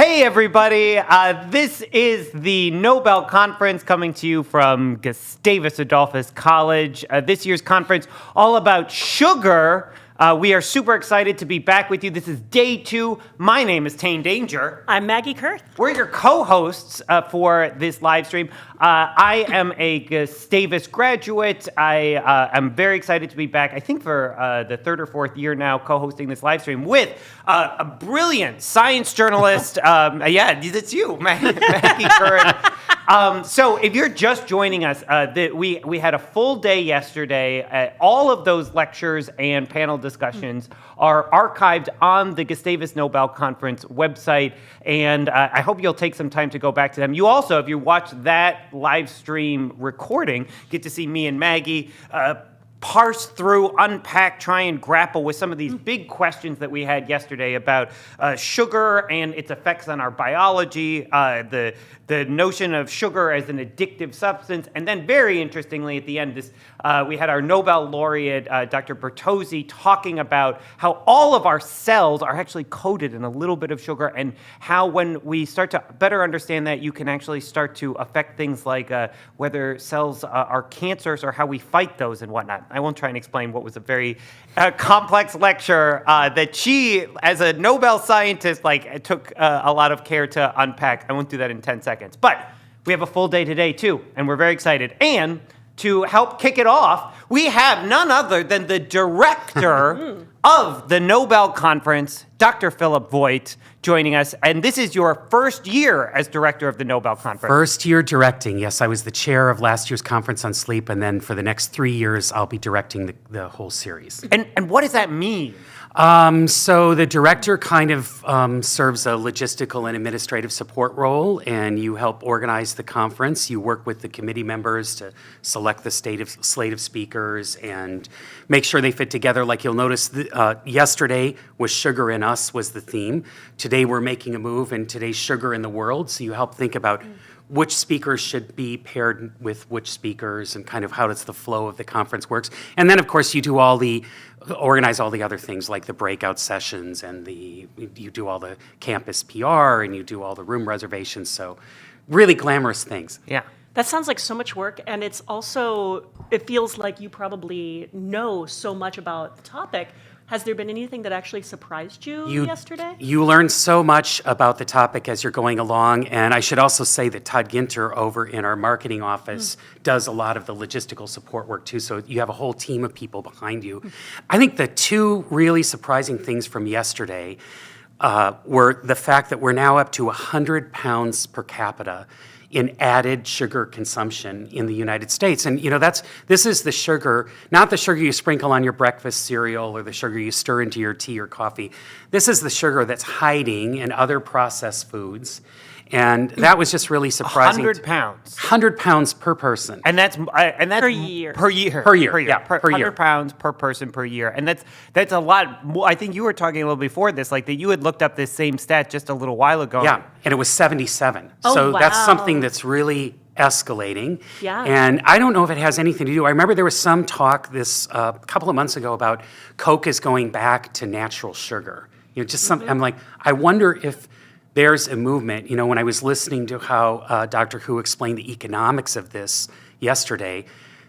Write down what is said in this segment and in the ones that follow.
Hey everybody, this is the Nobel Conference coming to you from Gustavus Adolphus College. This year's conference all about sugar. We are super excited to be back with you. This is day 2. My name is Tane Danger. I'm Maggie Kurth. We're your co-hosts for this live stream. I am a Gustavus graduate. I am very excited to be back, I think for the 3rd or 4th year now, co-hosting this live stream with a brilliant science journalist. Yeah, it's you, Maggie Kurth. So if you're just joining us, we had a full day yesterday. All of those lectures and panel discussions are archived on the Gustavus Nobel Conference website, and I hope you'll take some time to go back to them. You also, if you watch that live stream recording, get to see me and Maggie parse through, unpack, try and grapple with some of these big questions that we had yesterday about sugar and its effects on our biology, the notion of sugar as an addictive substance, and then very interestingly at the end, we had our Nobel laureate, Dr. Bertozzi, talking about how all of our cells are actually coated in a little bit of sugar, and how when we start to better understand that, you can actually start to affect things like whether cells are cancerous or how we fight those and whatnot. I won't try and explain what was a very complex lecture that she, as a Nobel scientist, took a lot of care to unpack. I won't do that in 10 seconds. But we have a full day today, too, and we're very excited. And to help kick it off, we have none other than the director of the Nobel Conference, Dr. Philip Voigt, joining us. And this is your first year as director of the Nobel Conference. First year directing, yes. I was the chair of last year's conference on sleep, and then for the next 3 years, I'll be directing the whole series. And what does that mean? So the director kind of serves a logistical and administrative support role, and you help organize the conference. You work with the committee members to select the slate of speakers and make sure they fit together. Like you'll notice, yesterday was Sugar in Us was the theme. Today we're making a move, and today's Sugar in the World. So you help think about which speakers should be paired with which speakers and kind of how does the flow of the conference works. And then, of course, you do organize all the other things like the breakout sessions and you do all the campus PR and you do all the room reservations. So really glamorous things. Yeah. That sounds like so much work, and it feels like you probably know so much about the topic. Has there been anything that actually surprised you yesterday? You learn so much about the topic as you're going along, and I should also say that Todd Ginter over in our marketing office does a lot of the logistical support work too, so you have a whole team of people behind you. I think the 2 really surprising things from yesterday were the fact that we're now up to 100 pounds per capita in added sugar consumption in the United States. And this is the sugar, not the sugar you sprinkle on your breakfast cereal or the sugar you stir into your tea or coffee. This is the sugar that's hiding in other processed foods. And that was just really surprising. 100 pounds. 100 pounds per person. And that's per year. Per year. Per year. Yeah, per 100 year. Pounds per person per year. And that's a lot. I think you were talking a little before this, like that you had looked up this same stat just a little while ago. Yeah, and it was 77. Oh, so wow. That's something that's really escalating. Yeah. And I don't know if it has anything to do. I remember there was some talk this couple of months ago about Coke is going back to natural sugar. I'm like, I wonder if there's a movement. When I was listening to how Dr. Hu explained the economics of this yesterday,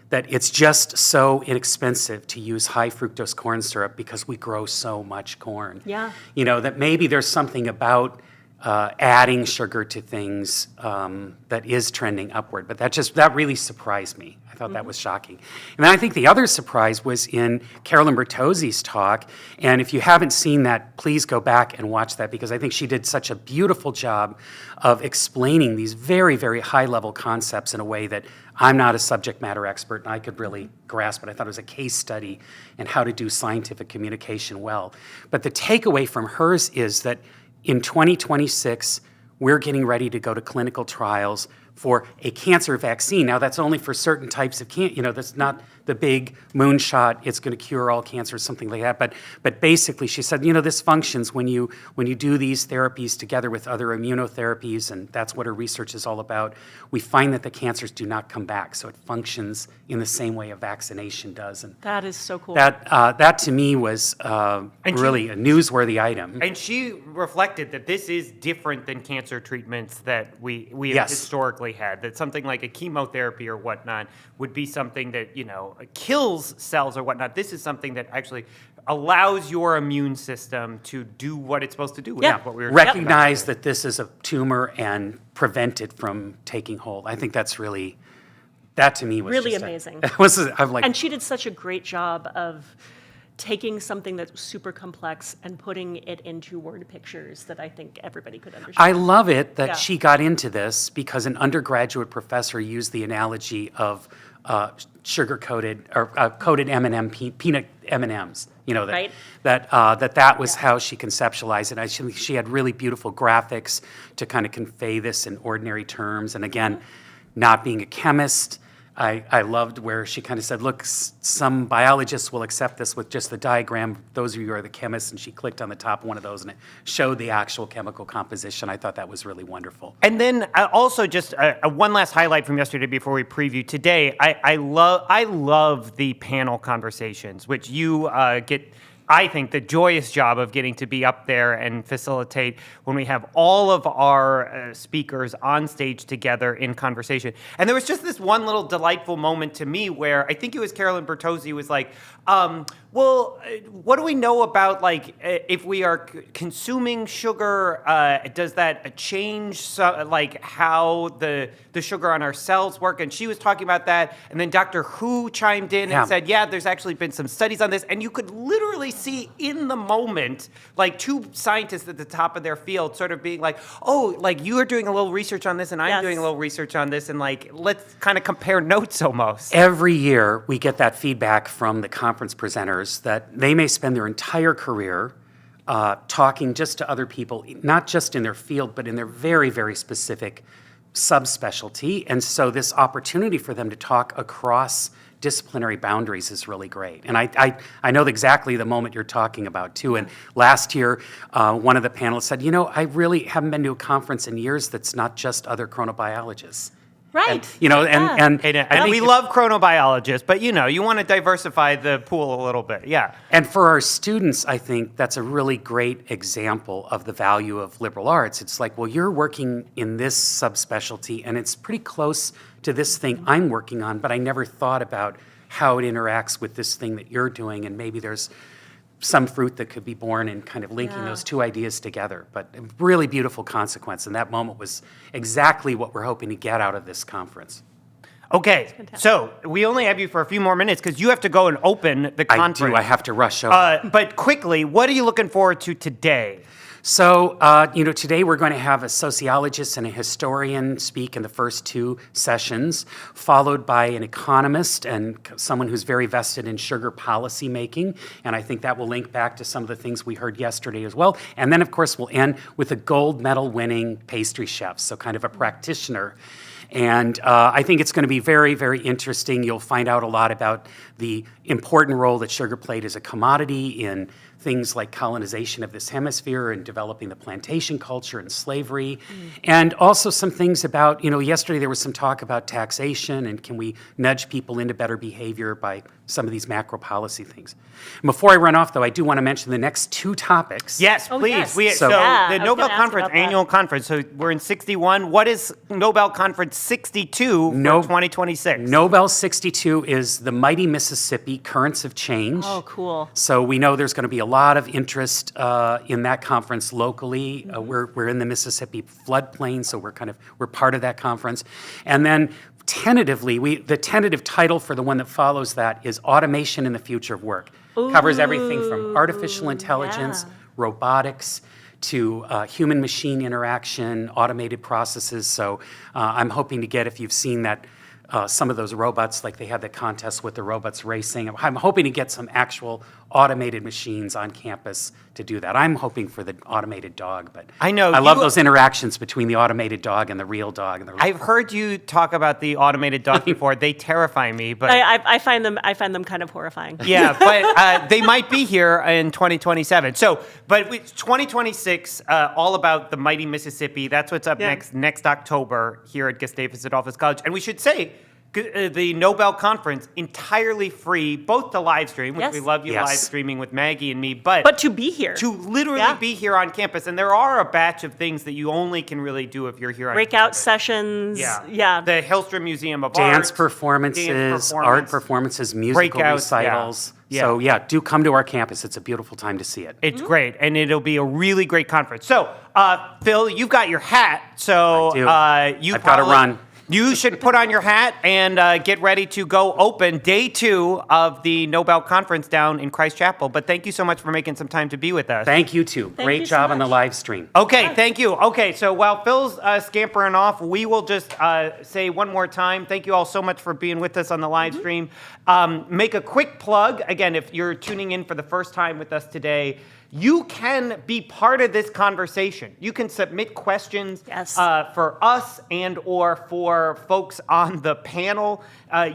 that it's just so inexpensive to use high fructose corn syrup because we grow so much corn. Yeah. That maybe there's something about adding sugar to things that is trending upward. But that really surprised me. I thought that was shocking. And then I think the other surprise was in Carolyn Bertozzi's talk. And if you haven't seen that, please go back and watch that because I think she did such a beautiful job of explaining these very, very high-level concepts in a way that I'm not a subject matter expert and I could really grasp it. I thought it was a case study in how to do scientific communication well. But the takeaway from hers is that in 2026, we're getting ready to go to clinical trials for a cancer vaccine. Now, that's only for certain types of cancer. That's not the big moonshot, it's going to cure all cancer, something like that. But basically, she said, this functions when you do these therapies together with other immunotherapies, and that's what her research is all about. We find that the cancers do not come back, so it functions in the same way a vaccination does. And That is so cool. that to me was really a newsworthy item. And she reflected that this is different than cancer treatments that we have Yes. historically had. That something like a chemotherapy or whatnot would be something that, kills cells or whatnot. This is something that actually allows your immune system to do what it's supposed to do. Which Yeah. is what we were Recognize that this is a tumor and prevent it from taking hold. I think that's really, that to me was Really just amazing. I'm like, And she did such a great job of taking something that's super complex and putting it into word pictures that I think everybody could understand. I love it that Yeah. she got into this because an undergraduate professor used the analogy of sugar-coated or coated M&M peanut M&Ms. Right. That was how she conceptualized it. She had really beautiful graphics to kind of convey this in ordinary terms. And again, not being a chemist, I loved where she kind of said, look, some biologists will accept this with just the diagram. Those of you who are the chemists, and she clicked on the top one of those, and it showed the actual chemical composition. I thought that was really wonderful. And then also just one last highlight from yesterday before we preview today. I love the panel conversations, which you get. I think the joyous job of getting to be up there and facilitate when we have all of our speakers on stage together in conversation. And there was just this one little delightful moment to me where I think it was Carolyn Bertozzi was like, what do we know about if we are consuming sugar? Does that change how the sugar on our cells work? And she was talking about that, and then Dr. Who chimed in Yeah. and said, yeah, there's actually been some studies on this, and you could literally see in the moment two scientists at the top of their field sort of being like, you are doing a little research on this, and I'm Yes. doing a little research on this, and let's kind of compare notes almost. Every year, we get that feedback from the conference presenters that they may spend their entire career talking just to other people, not just in their field, but in their very, very specific subspecialty. And so this opportunity for them to talk across disciplinary boundaries is really great. And I know exactly the moment you're talking about, too. And last year, one of the panelists said, I really haven't been to a conference in years that's not just other chronobiologists. Right. And We love chronobiologists, but you want to diversify the pool a little bit. Yeah. And for our students, I think that's a really great example of the value of liberal arts. It's like, well, you're working in this subspecialty, and it's pretty close to this thing I'm working on, but I never thought about how it interacts with this thing that you're doing, and maybe there's some fruit that could be born in kind of linking those two ideas together. But a really beautiful consequence, and that moment was exactly what we're hoping to get out of this conference. Okay, so we only have you for a few more minutes because you have to go and open the conference. I have to rush over. But quickly, what are you looking forward to today? So, today we're going to have a sociologist and a historian speak in the first two sessions, followed by an economist and someone who's very vested in sugar policy making. And I think that will link back to some of the things we heard yesterday as well. And then, of course, we'll end with a gold medal winning pastry chef, so kind of a practitioner. And I think it's going to be very, very interesting. You'll find out a lot about the important role that sugar played as a commodity in things like colonization of this hemisphere and developing the plantation culture and slavery. And also some things about, yesterday there was some talk about taxation and can we nudge people into better behavior by some of these macro policy things. And before I run off, though, I do want to mention the next two topics. Yes, Oh, please. yes. So Yeah, I the was Nobel gonna ask Conference, about that. annual conference. So we're in 61. What is Nobel Conference 62 for 2026? Nobel 62 is the mighty Mississippi Currents of Change. Oh, cool. So we know there's going to be a lot of interest in that conference locally. We're in the Mississippi floodplain, so we're part of that conference. And then tentatively, the tentative title for the one that follows that is Automation in the Future of Work. Covers everything from artificial intelligence, robotics, to human-machine interaction, automated processes. So I'm hoping to get, if you've seen that, some of those robots, like they had the contest with the robots racing. I'm hoping to get some actual automated machines on campus to do that. I'm hoping for the automated dog, but I know, I love you- those interactions between the automated dog and the real dog. And the I've heard you talk about the automated dog before. They terrify me, but I find them kind of horrifying. yeah, but they might be here in 2027. So, but 2026, all about the mighty Mississippi. That's what's up Yeah. next October here at Gustavus Adolphus College. And we should say, the Nobel Conference, entirely free, both to live stream, which Yes. we love you Yes. live streaming with Maggie and me, but To be here. to literally Yeah. be here on campus. And there are a batch of things that you only can really do if you're here on Breakout campus. sessions. Yeah. Yeah. The Hillstrom Museum of dance Art. performances, art performances, musical Breakouts, recitals. yeah. So yeah, do come to our campus. It's a beautiful time to see it. It's great, and it'll be a really great conference. So, Phil, you've got your hat, so I do. you I've gotta probably- run. You should put on your hat and get ready to go open day 2 of the Nobel Conference down in Christ Chapel. But thank you so much for making some time to be with us. Thank you too. Thank Great you so job on the much. live stream. Okay, thank you. Okay, so while Phil's scampering off, we will just say one more time, thank you all so much for being with us on the live stream. Make a quick plug. Again, if you're tuning in for the first time with us today, you can be part of this conversation. You can submit questions Yes. for us and or for folks on the panel.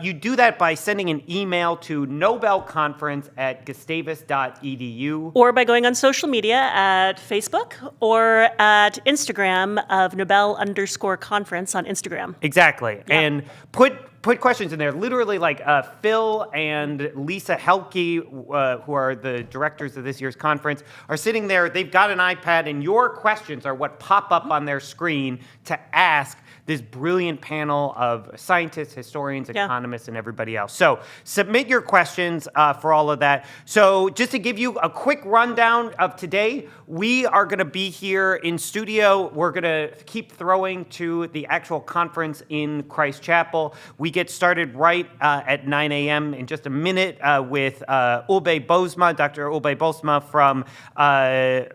You do that by sending an email to nobelconference@gustavus.edu. Or by going on social media at Facebook or at Instagram of Nobel_conference on Instagram. Exactly. Yeah. And put questions in there. Literally, like Phil and Lisa Helke, who are the directors of this year's conference, are sitting there. They've got an iPad, and your questions are what pop up on their screen to ask this brilliant panel of scientists, historians, Yeah. economists, and everybody else. So submit your questions for all of that. So just to give you a quick rundown of today, we are going to be here in studio. We're going to keep throwing to the actual conference in Christ Chapel. We get started right at 9 a.m. in just a minute with Ulbe Bosma, Dr. Ulbe Bosma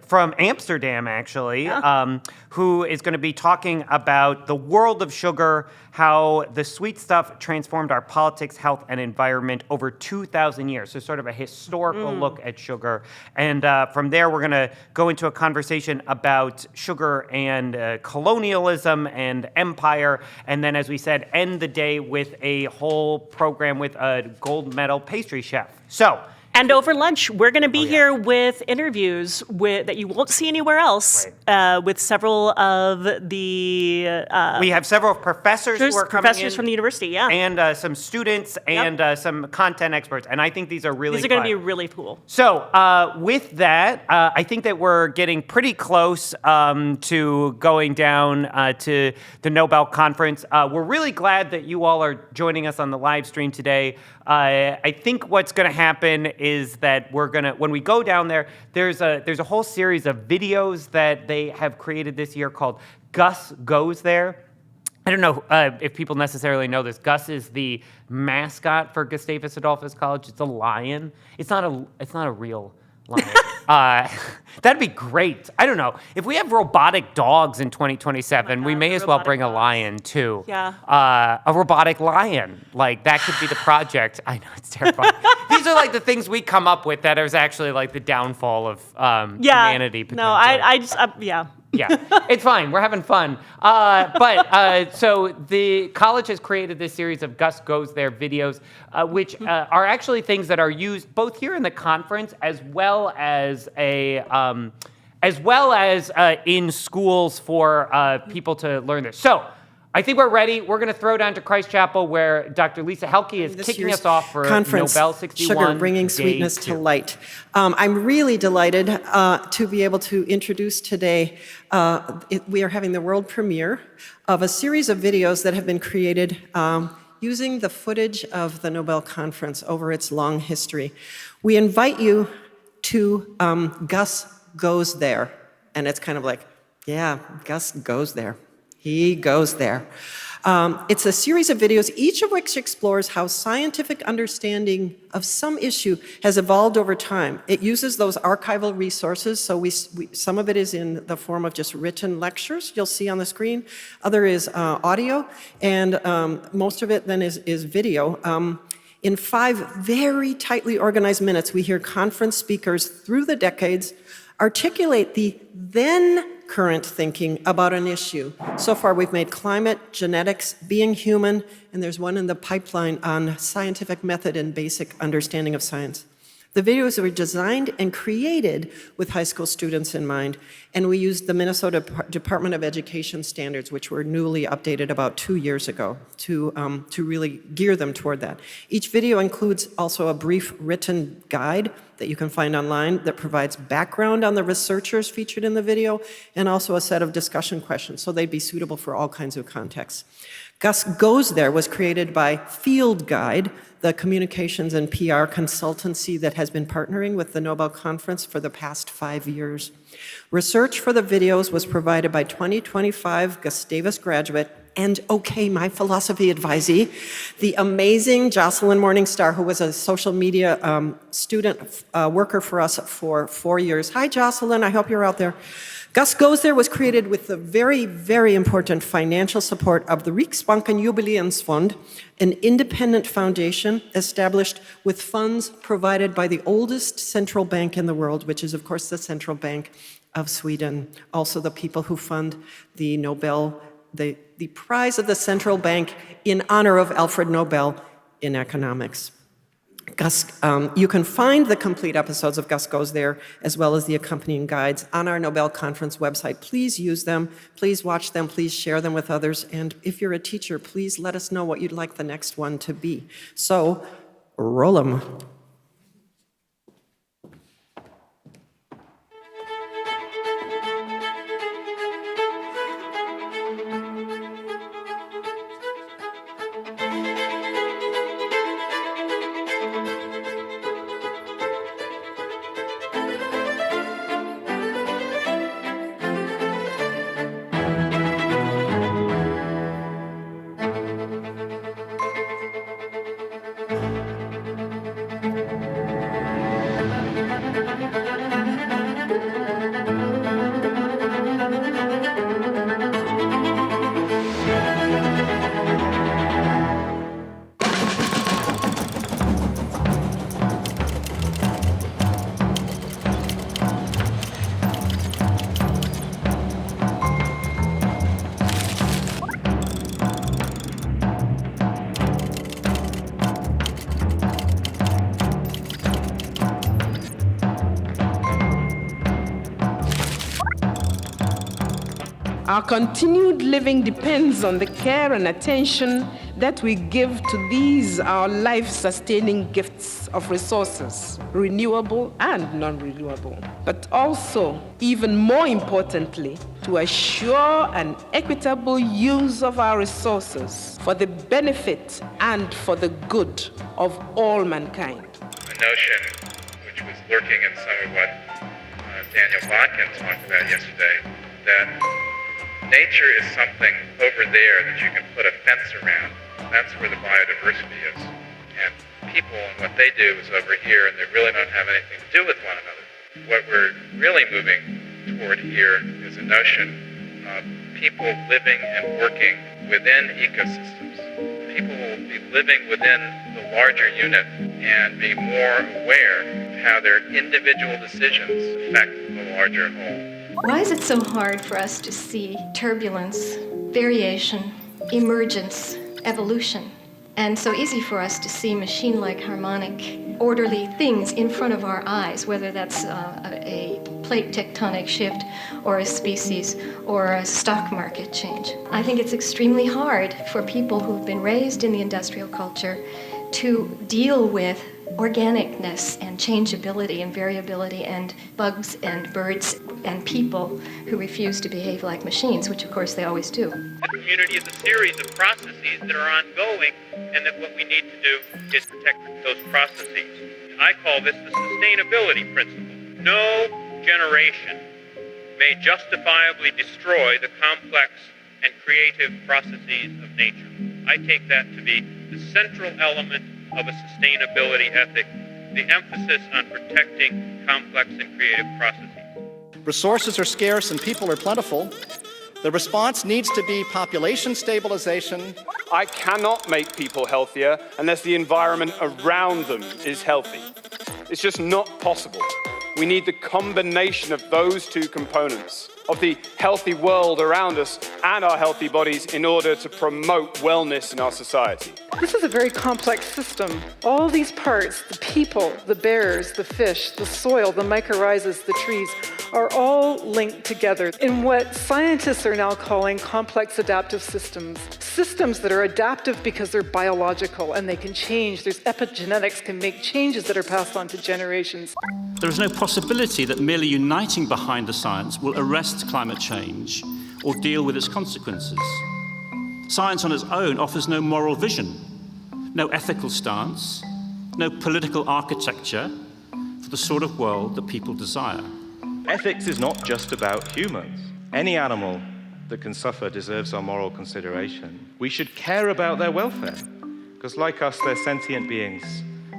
from Amsterdam, actually, Yeah. who is going to be talking about the world of sugar, how the sweet stuff transformed our politics, health, and environment over 2,000 years. So sort of a historical look at sugar. And from there, we're going to go into a conversation about sugar and colonialism and empire. And then, as we said, end the day with a whole program with a gold medal pastry chef. So, And over lunch, we're going to be yeah. here with interviews that you won't see anywhere else, with several of the we have several professors who are coming professors in, from the university. Yeah, and some students and some content experts. And I think these are really these are going to fun. be really cool. So with that, I think that we're getting pretty close to going down to the Nobel Conference. We're really glad that you all are joining us on the live stream today. I think what's going to happen is that when we go down there, there's a whole series of videos that they have created this year called Gus Goes There. I don't know if people necessarily know this. Gus is the mascot for Gustavus Adolphus College. It's a lion. It's not a real lion. That'd be great. I don't know. If we have robotic dogs in 2027, we may as well robotic bring a dogs. lion too. Yeah. A robotic lion. Like that could be the project. I know it's terrifying. These are like the things we come up with that is actually like the downfall of humanity. No, potentially. I just yeah. Yeah, it's fine. We're having fun. So the college has created this series of Gus Goes There videos, which are actually things that are used both here in the conference as well as in schools for people to learn this. So I think we're ready. We're going to throw down to Christ Chapel, where Dr. Lisa Helke is This kicking year's us off for conference, Nobel 61. Sugar, Bringing Day Sweetness 2. to Light. I'm really delighted to be able to introduce today, we are having the world premiere of a series of videos that have been created using the footage of the Nobel Conference over its long history. We invite you to Gus Goes There. And it's kind of like, yeah, Gus goes there. He goes there. It's a series of videos, each of which explores how scientific understanding of some issue has evolved over time. It uses those archival resources, so some of it is in the form of just written lectures you'll see on the screen. Other is audio, and most of it then is video. In 5 very tightly organized minutes, we hear conference speakers through the decades articulate the then current thinking about an issue. So far, we've made climate, genetics, being human, and there's one in the pipeline on scientific method and basic understanding of science. The videos were designed and created with high school students in mind, and we used the Minnesota Department of Education standards, which were newly updated about 2 years ago, to really gear them toward that. Each video includes also a brief written guide that you can find online that provides background on the researchers featured in the video, and also a set of discussion questions, so they'd be suitable for all kinds of contexts. Gus Goes There was created by Field Guide, the communications and PR consultancy that has been partnering with the Nobel Conference for the past 5 years. Research for the videos was provided by 2025 Gustavus graduate and my philosophy advisee, the amazing Jocelyn Morningstar, who was a social media student worker for us for 4 years. Hi, Jocelyn, I hope you're out there. Gus Goes There was created with the very, very important financial support of the Riksbanken Jubileumsfond, an independent foundation established with funds provided by the oldest central bank in the world, which is, of course, the Central Bank of Sweden. Also, the people who fund the Nobel, the prize of the central bank in honor of Alfred Nobel in economics. You can find the complete episodes of Gus Goes There, as well as the accompanying guides, on our Nobel Conference website. Please use them, please watch them, please share them with others, and if you're a teacher, please let us know what you'd like the next one to be. So, roll 'em. Our continued living depends on the care and attention that we give to these, our life-sustaining gifts of resources, renewable and non-renewable, but also, even more importantly, to assure an equitable use of our resources for the benefit and for the good of all mankind. A notion which was lurking in some of what Daniel Botkin talked about yesterday, that nature is something over there that you can put a fence around. That's where the biodiversity is. And people and what they do is over here, and they really don't have anything to do with one another. What we're really moving toward here is a notion of people living and working within ecosystems. People will be living within the larger unit and be more aware of how their individual decisions affect the larger whole. Why is it so hard for us to see turbulence, variation, emergence, evolution, and so easy for us to see machine-like harmonic, orderly things in front of our eyes, whether that's a plate tectonic shift or a species or a stock market change? I think it's extremely hard for people who've been raised in the industrial culture to deal with organicness and changeability and variability and bugs and birds and people who refuse to behave like machines, which of course they always do. The community is a series of processes that are ongoing, and that what we need to do is protect those processes. I call this the sustainability principle. No generation may justifiably destroy the complex and creative processes of nature. I take that to be the central element of a sustainability ethic, the emphasis on protecting complex and creative processes. Resources are scarce and people are plentiful. The response needs to be population stabilization. I cannot make people healthier unless the environment around them is healthy. It's just not possible. We need the combination of those two components, of the healthy world around us and our healthy bodies, in order to promote wellness in our society. This is a very complex system. All these parts, the people, the bears, the fish, the soil, the mycorrhizas, the trees, are all linked together in what scientists are now calling complex adaptive systems. Systems that are adaptive because they're biological and they can change. There's epigenetics can make changes that are passed on to generations. There is no possibility that merely uniting behind the science will arrest climate change or deal with its consequences. Science on its own offers no moral vision, no ethical stance, no political architecture for the sort of world that people desire. Ethics is not just about humans. Any animal that can suffer deserves our moral consideration. We should care about their welfare, because like us, they're sentient beings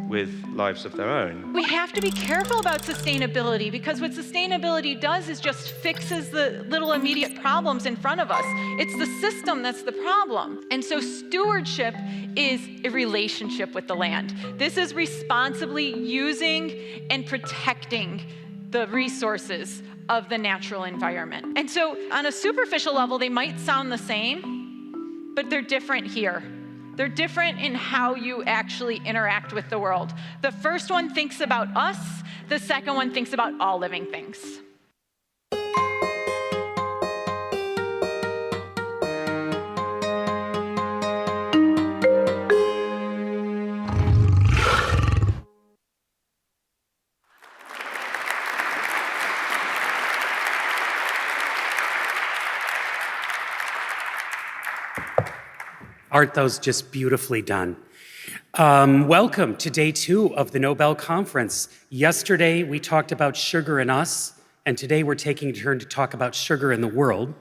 with lives of their own. We have to be careful about sustainability, because what sustainability does is just fixes the little immediate problems in front of us. It's the system that's the problem. And so stewardship is a relationship with the land. This is responsibly using and protecting the resources of the natural environment. And so on a superficial level, they might sound the same, but they're different here. They're different in how you actually interact with the world. The first one thinks about us, the second one thinks about all living things. Aren't those just beautifully done? Welcome to day 2 of the Nobel Conference. Yesterday, we talked about sugar in us, and today we're taking a turn to talk about sugar in the world.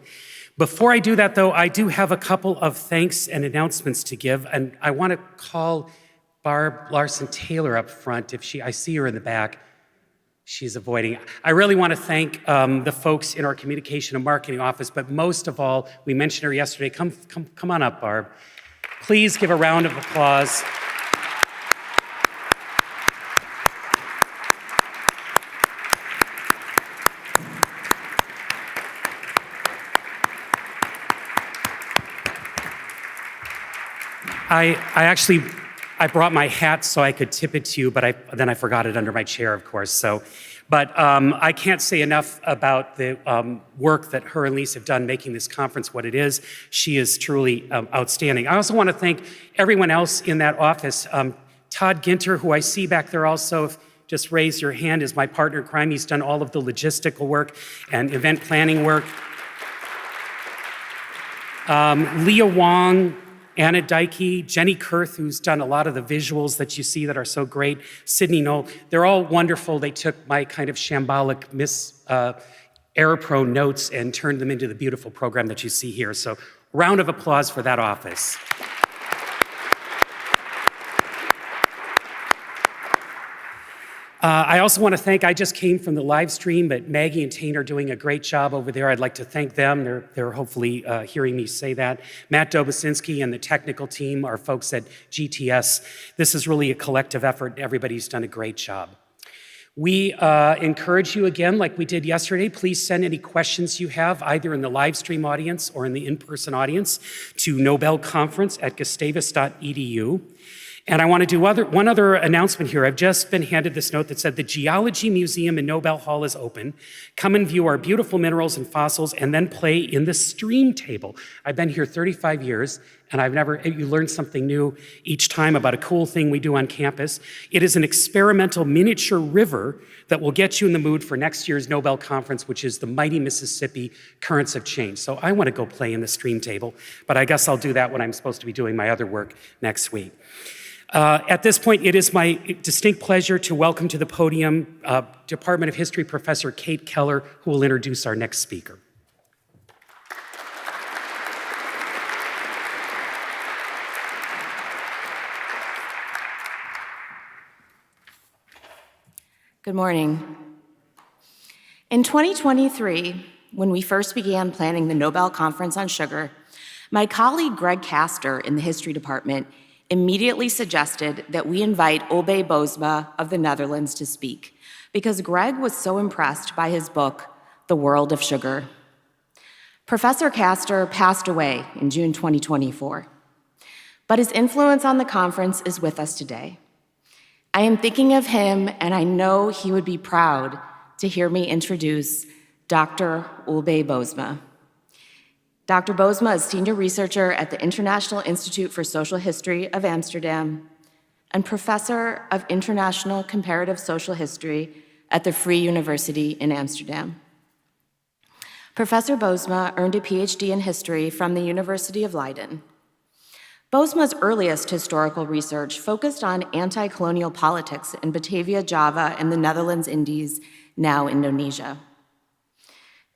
Before I do that, though, I do have a couple of thanks and announcements to give, and I want to call Barb Larson-Taylor up front. I see her in the back. She's avoiding. I really want to thank the folks in our communication and marketing office, but most of all, we mentioned her yesterday. Come on up, Barb. Please give a round of applause. I brought my hat so I could tip it to you, but then I forgot it under my chair, of course. But I can't say enough about the work that her and Lisa have done making this conference what it is. She is truly outstanding. I also want to thank everyone else in that office. Todd Ginter, who I see back there also, if just raise your hand, is my partner in crime. He's done all of the logistical work and event planning work. Leah Wong, Anna Dykey, Jenny Kurth, who's done a lot of the visuals that you see that are so great, Sydney Knoll, they're all wonderful. They took my kind of shambolic error-prone notes and turned them into the beautiful program that you see here. So round of applause for that office. I also want to thank, I just came from the live stream, but Maggie and Tane are doing a great job over there. I'd like to thank them. They're hopefully hearing me say that. Matt Dobosinski and the technical team, our folks at GTS. This is really a collective effort. Everybody's done a great job. We encourage you again, like we did yesterday, please send any questions you have, either in the live stream audience or in the in-person audience, to nobelconference@gustavus.edu. And I want to do one other announcement here. I've just been handed this note that said the Geology Museum in Nobel Hall is open. Come and view our beautiful minerals and fossils and then play in the stream table. I've been here 35 years and you learn something new each time about a cool thing we do on campus. It is an experimental miniature river that will get you in the mood for next year's Nobel Conference, which is the mighty Mississippi Currents of Change. So I want to go play in the stream table, but I guess I'll do that when I'm supposed to be doing my other work next week. At this point, it is my distinct pleasure to welcome to the podium Department of History Professor Kate Keller, who will introduce our next speaker. Good morning. In 2023, when we first began planning the Nobel Conference on Sugar, my colleague Greg Castor in the history department immediately suggested that we invite Ulbe Bosma of the Netherlands to speak, because Greg was so impressed by his book, The World of Sugar. Professor Castor passed away in June 2024, but his influence on the conference is with us today. I am thinking of him, and I know he would be proud to hear me introduce Dr. Ulbe Bosma. Dr. Bosma is senior researcher at the International Institute for Social History of Amsterdam and professor of international comparative social history at the Free University in Amsterdam. Professor Bosma earned a PhD in history from the University of Leiden. Bosma's earliest historical research focused on anti-colonial politics in Batavia, Java, and the Netherlands Indies, now Indonesia.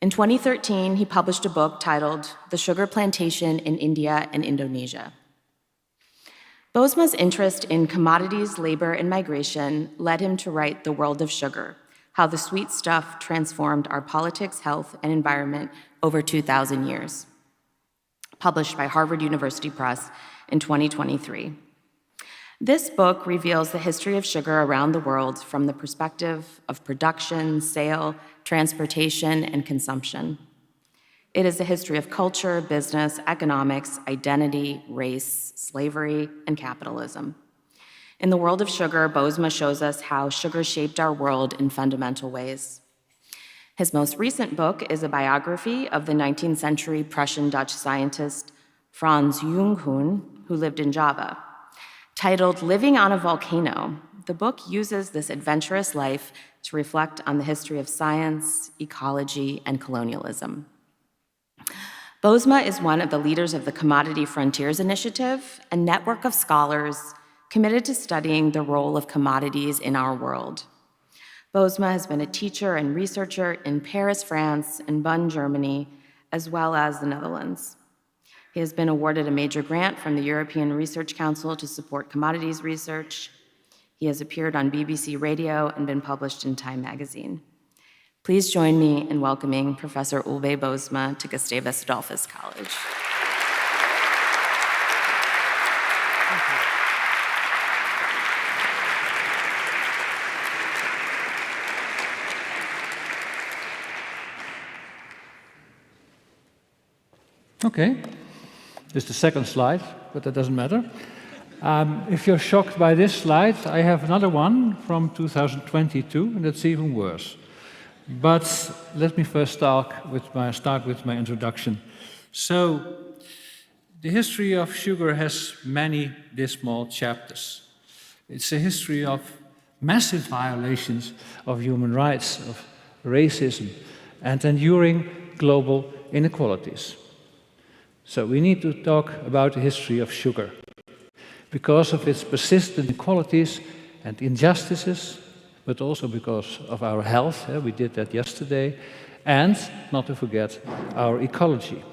In 2013, he published a book titled The Sugar Plantation in India and Indonesia. Bosma's interest in commodities, labor, and migration led him to write The World of Sugar, How the Sweet Stuff Transformed Our Politics, Health, and Environment Over 2,000 Years, published by Harvard University Press in 2023. This book reveals the history of sugar around the world from the perspective of production, sale, transportation, and consumption. It is a history of culture, business, economics, identity, race, slavery, and capitalism. In The World of Sugar, Bosma shows us how sugar shaped our world in fundamental ways. His most recent book is a biography of the 19th century Prussian-Dutch scientist Franz Junghun, who lived in Java. Titled Living on a Volcano, the book uses this adventurous life to reflect on the history of science, ecology, and colonialism. Bosma is one of the leaders of the Commodity Frontiers Initiative, a network of scholars committed to studying the role of commodities in our world. Bosma has been a teacher and researcher in Paris, France, and Bonn, Germany, as well as the Netherlands. He has been awarded a major grant from the European Research Council to support commodities research. He has appeared on BBC Radio and been published in Time magazine. Please join me in welcoming Professor Ulbe Bosma to Gustavus Adolphus College. Okay. This is the second slide, but that doesn't matter. If you're shocked by this slide, I have another one from 2022, and that's even worse. But let me first start with my introduction. So, the history of sugar has many dismal chapters. It's a history of massive violations of human rights, of racism, and enduring global inequalities. So we need to talk about the history of sugar because of its persistent inequalities and injustices, but also because of our health. We did that yesterday, and not to forget our ecology.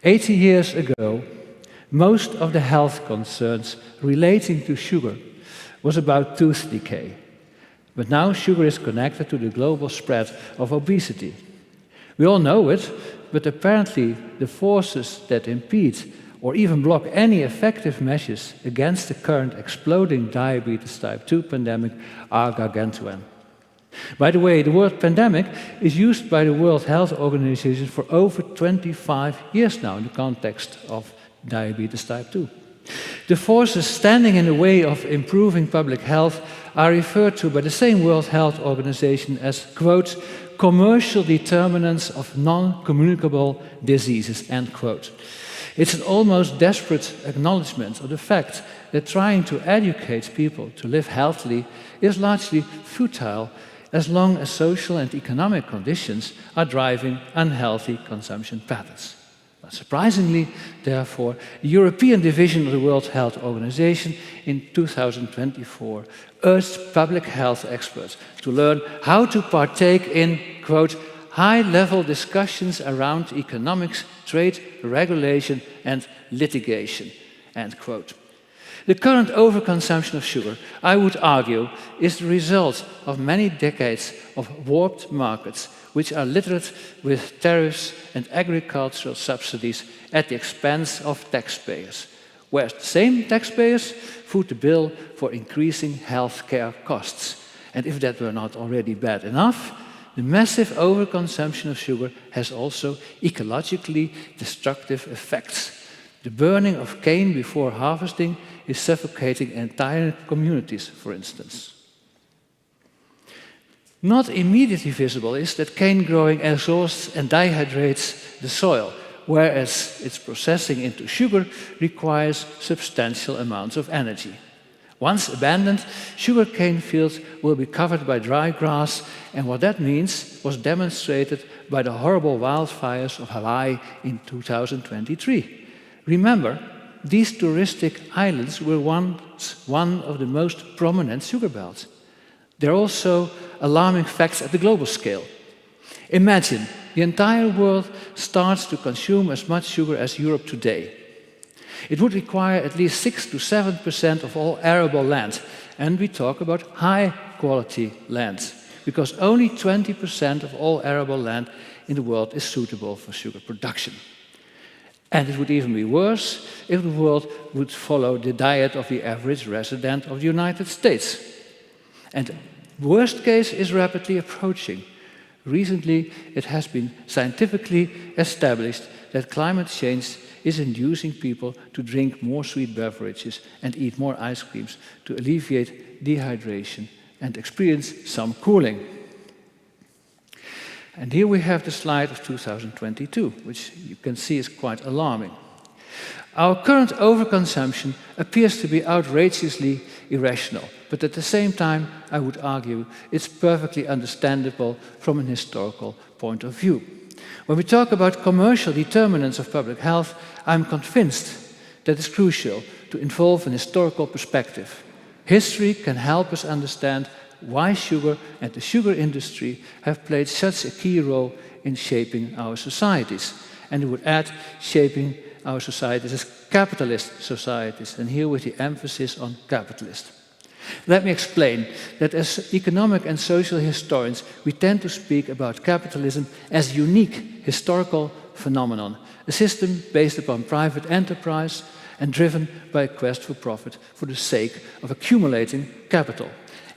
80 years ago, most of the health concerns relating to sugar was about tooth decay. But now sugar is connected to the global spread of obesity. We all know it, but apparently the forces that impede or even block any effective measures against the current exploding diabetes type 2 pandemic are gargantuan. By the way, the word pandemic is used by the World Health Organization for over 25 years now in the context of diabetes type 2. The forces standing in the way of improving public health are referred to by the same World Health Organization as, quote, commercial determinants of non-communicable diseases, end quote. It's an almost desperate acknowledgement of the fact that trying to educate people to live healthily is largely futile as long as social and economic conditions are driving unhealthy consumption patterns. Not surprisingly, therefore, the European division of the World Health Organization in 2024 urged public health experts to learn how to partake in, quote, high-level discussions around economics, trade, regulation, and litigation, end quote. The current overconsumption of sugar, I would argue, is the result of many decades of warped markets which are littered with tariffs and agricultural subsidies at the expense of taxpayers, whereas the same taxpayers foot the bill for increasing healthcare costs. And if that were not already bad enough, the massive overconsumption of sugar has also ecologically destructive effects. The burning of cane before harvesting is suffocating entire communities, for instance. Not immediately visible is that cane growing exhausts and dehydrates the soil, whereas its processing into sugar requires substantial amounts of energy. Once abandoned, sugarcane fields will be covered by dry grass, and what that means was demonstrated by the horrible wildfires of Hawaii in 2023. Remember, these touristic islands were once one of the most prominent sugar belts. There are also alarming facts at the global scale. Imagine the entire world starts to consume as much sugar as Europe today. It would require at least 6 to 7% of all arable land, and we talk about high-quality land, because only 20% of all arable land in the world is suitable for sugar production. And it would even be worse if the world would follow the diet of the average resident of the United States. And the worst case is rapidly approaching. Recently, it has been scientifically established that climate change is inducing people to drink more sweet beverages and eat more ice creams to alleviate dehydration and experience some cooling. And here we have the slide of 2022, which you can see is quite alarming. Our current overconsumption appears to be outrageously irrational, but at the same time, I would argue it's perfectly understandable from an historical point of view. When we talk about commercial determinants of public health, I'm convinced that it's crucial to involve an historical perspective. History can help us understand why sugar and the sugar industry have played such a key role in shaping our societies. And it would add shaping our societies as capitalist societies, and here with the emphasis on capitalist. Let me explain that as economic and social historians, we tend to speak about capitalism as a unique historical phenomenon, a system based upon private enterprise and driven by a quest for profit for the sake of accumulating capital.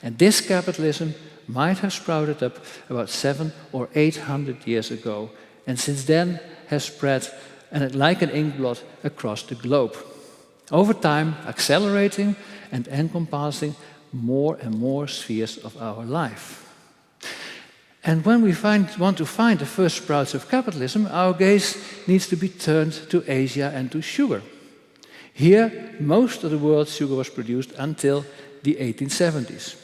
And this capitalism might have sprouted up about 700 or 800 years ago, and since then has spread and like an inkblot across the globe. Over time, accelerating and encompassing more and more spheres of our life. And when we want to find the first sprouts of capitalism, our gaze needs to be turned to Asia and to sugar. Here, most of the world's sugar was produced until the 1870s.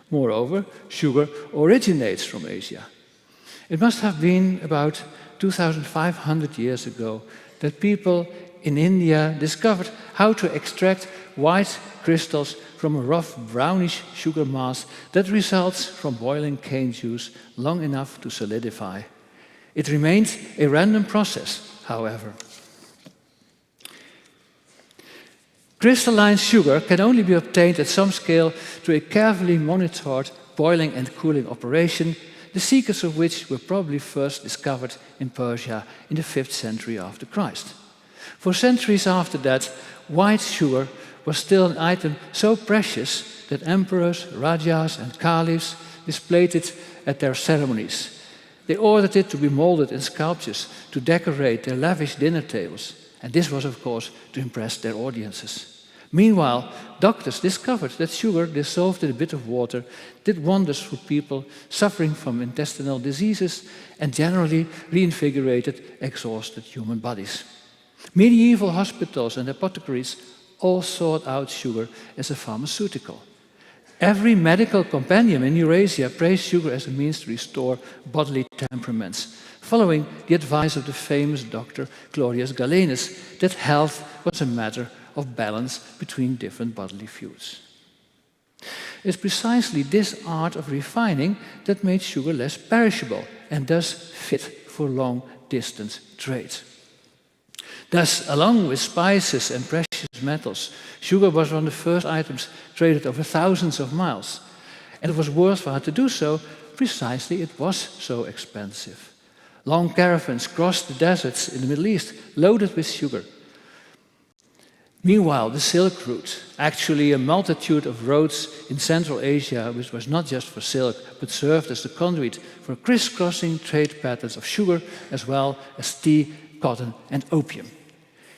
Moreover, sugar originates from Asia. It must have been about 2,500 years ago that people in India discovered how to extract white crystals from a rough brownish sugar mass that results from boiling cane juice long enough to solidify. It remains a random process, however. Crystalline sugar can only be obtained at some scale through a carefully monitored boiling and cooling operation, the secrets of which were probably first discovered in Persia in the 5th century after Christ. For centuries after that, white sugar was still an item so precious that emperors, rajahs, and caliphs displayed it at their ceremonies. They ordered it to be molded in sculptures to decorate their lavish dinner tables, and this was, of course, to impress their audiences. Meanwhile, doctors discovered that sugar dissolved in a bit of water did wonders for people suffering from intestinal diseases and generally reinvigorated exhausted human bodies. Medieval hospitals and apothecaries all sought out sugar as a pharmaceutical. Every medical compendium in Eurasia praised sugar as a means to restore bodily temperaments, following the advice of the famous doctor Claudius Galenus that health was a matter of balance between different bodily fluids. It's precisely this art of refining that made sugar less perishable and thus fit for long-distance trade. Thus, along with spices and precious precious metals. Sugar was one of the first items traded over thousands of miles. And it was worthwhile to do so, precisely it was so expensive. Long caravans crossed the deserts in the Middle East, loaded with sugar. Meanwhile, the Silk Route, actually a multitude of roads in Central Asia, which was not just for silk, but served as the conduit for crisscrossing trade patterns of sugar, as well as tea, cotton, and opium.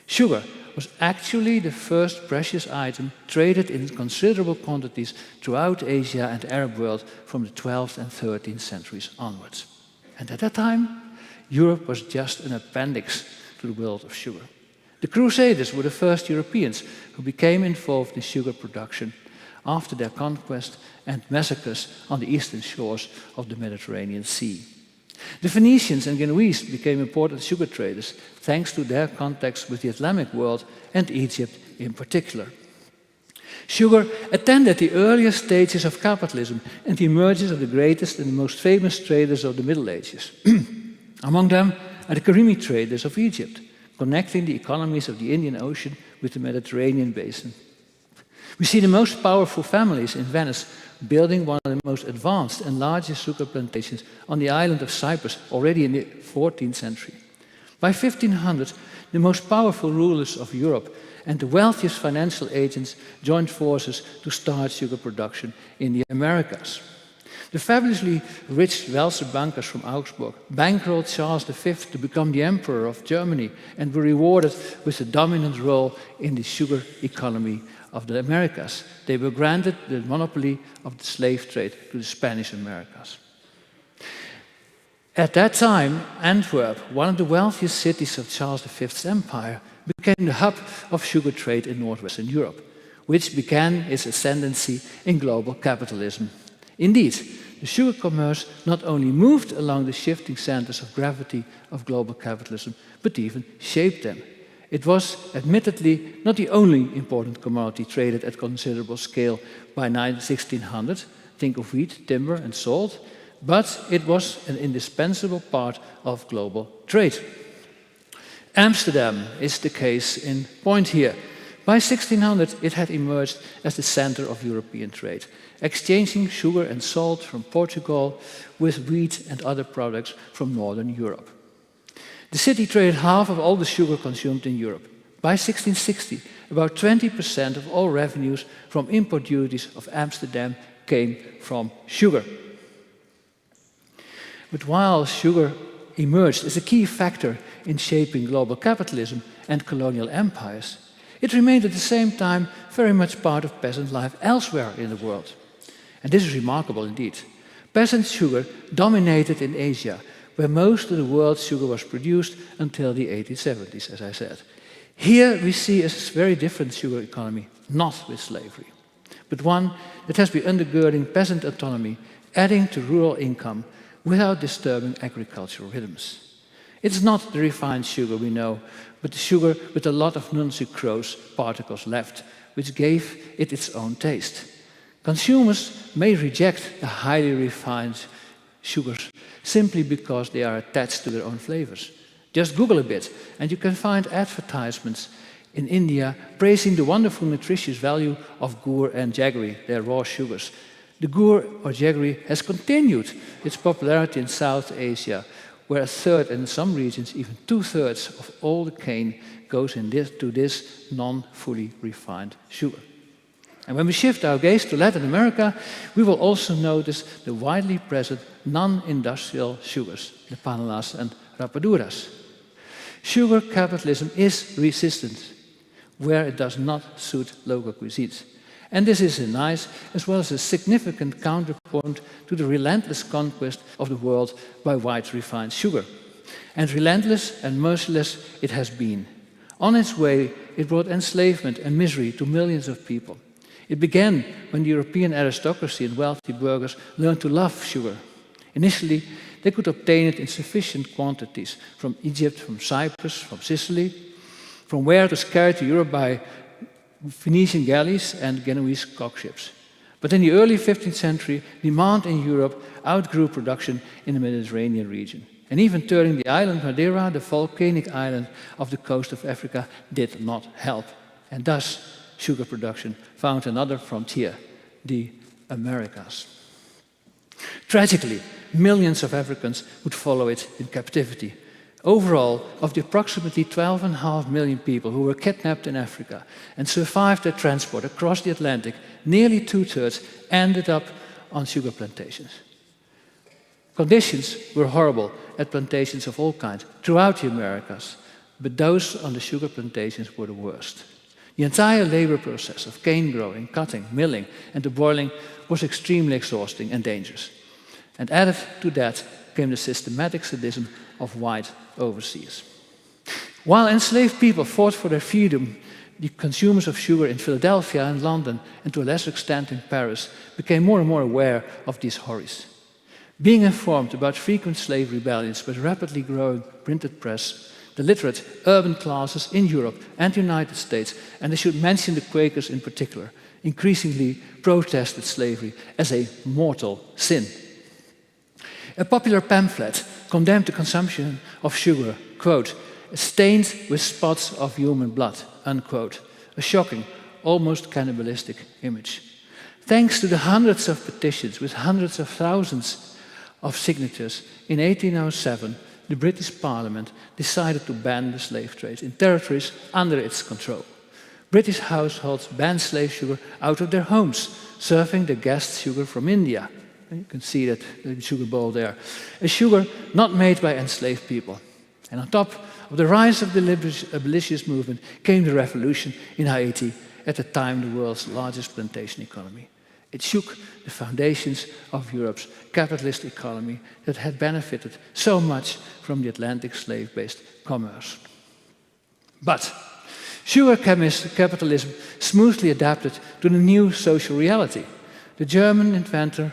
Sugar was actually the first precious item traded in considerable quantities throughout Asia and the Arab world from the 12th and 13th centuries onwards. And at that time, Europe was just an appendix to the world of sugar. The Crusaders were the first Europeans who became involved in sugar production after their conquest and massacres on the eastern shores of the Mediterranean Sea. The Phoenicians and Genoese became important sugar traders thanks to their contacts with the Islamic world and Egypt in particular. Sugar attended the earliest stages of capitalism and the emergence of the greatest and the most famous traders of the Middle Ages. Among them are the Karimi traders of Egypt, connecting the economies of the Indian Ocean with the Mediterranean basin. We see the most powerful families in Venice building one of the most advanced and largest sugar plantations on the island of Cyprus already in the 14th century. By 1500, the most powerful rulers of Europe and the wealthiest financial agents joined forces to start sugar production in the Americas. The fabulously rich Welser bankers from Augsburg bankrolled Charles V to become the Emperor of Germany and were rewarded with a dominant role in the sugar economy of the Americas. They were granted the monopoly of the slave trade to the Spanish Americas. At that time, Antwerp, one of the wealthiest cities of Charles V's empire, became the hub of sugar trade in northwestern Europe, which began its ascendancy in global capitalism. Indeed, the sugar commerce not only moved along the shifting centers of gravity of global capitalism, but even shaped them. It was admittedly not the only important commodity traded at considerable scale by 1600, think of wheat, timber, and salt, but it was an indispensable part of global trade. Amsterdam is the case in point here. By 1600, it had emerged as the center of European trade, exchanging sugar and salt from Portugal with wheat and other products from Northern Europe. The city traded half of all the sugar consumed in Europe. By 1660, about 20% of all revenues from import duties of Amsterdam came from sugar. But while sugar emerged as a key factor in shaping global capitalism and colonial empires, it remained at the same time very much part of peasant life elsewhere in the world. And this is remarkable indeed. Peasant sugar dominated in Asia, where most of the world's sugar was produced until the 1870s, as I said. Here we see a very different sugar economy, not with slavery, but one that has been undergirding peasant autonomy, adding to rural income without disturbing agricultural rhythms. It's not the refined sugar we know, but the sugar with a lot of non-sucrose particles left, which gave it its own taste. Consumers may reject the highly refined sugars simply because they are attached to their own flavors. Just Google a bit, and you can find advertisements in India praising the wonderful nutritious value of gur and jaggery, their raw sugars. The gur or jaggery has continued its popularity in South Asia, where a third, and in some regions even two-thirds of all the cane goes to this non-fully refined sugar. And when we shift our gaze to Latin America, we will also notice the widely present non-industrial sugars, the panalas and rapaduras. Sugar capitalism is resistant where it does not suit local cuisines. And this is a nice as well as a significant counterpoint to the relentless conquest of the world by white refined sugar. And relentless and merciless it has been. On its way, it brought enslavement and misery to millions of people. It began when the European aristocracy and wealthy burghers learned to love sugar. Initially, they could obtain it in sufficient quantities from Egypt, from Cyprus, from Sicily, from where it was carried to Europe by Phoenician galleys and Genoese cockships. But in the early 15th century, demand in Europe outgrew production in the Mediterranean region. And even turning the island Madeira, the volcanic island of the coast of Africa, did not help. and thus sugar production found another frontier, the Americas. Tragically, millions of Africans would follow it in captivity. Overall, of the approximately 12.5 million people who were kidnapped in Africa and survived their transport across the Atlantic, nearly 2/3 ended up on sugar plantations. Conditions were horrible at plantations of all kinds throughout the Americas, but those on the sugar plantations were the worst. The entire labor process of cane growing, cutting, milling, and the boiling was extremely exhausting and dangerous. And added to that came the systematic sadism of white overseers. While enslaved people fought for their freedom, the consumers of sugar in Philadelphia and London, and to a lesser extent in Paris, became more and more aware of these horrors. Being informed about frequent slave rebellions with rapidly growing printed press, the literate urban classes in Europe and the United States, and I should mention the Quakers in particular, increasingly protested slavery as a mortal sin. A popular pamphlet condemned the consumption of sugar, quote, stained with spots of human blood, unquote, a shocking, almost cannibalistic image. Thanks to the hundreds of petitions with hundreds of thousands of signatures, in 1807, the British Parliament decided to ban the slave trade in territories under its control. British households banned slave sugar out of their homes, serving the guest sugar from India. You can see that the sugar bowl there. A sugar not made by enslaved people. And on top of the rise of the abolitionist movement came the revolution in Haiti, at the time the world's largest plantation economy. It shook the foundations of Europe's capitalist economy that had benefited so much from the Atlantic slave-based commerce. But sugar capitalism smoothly adapted to the new social reality. The German inventor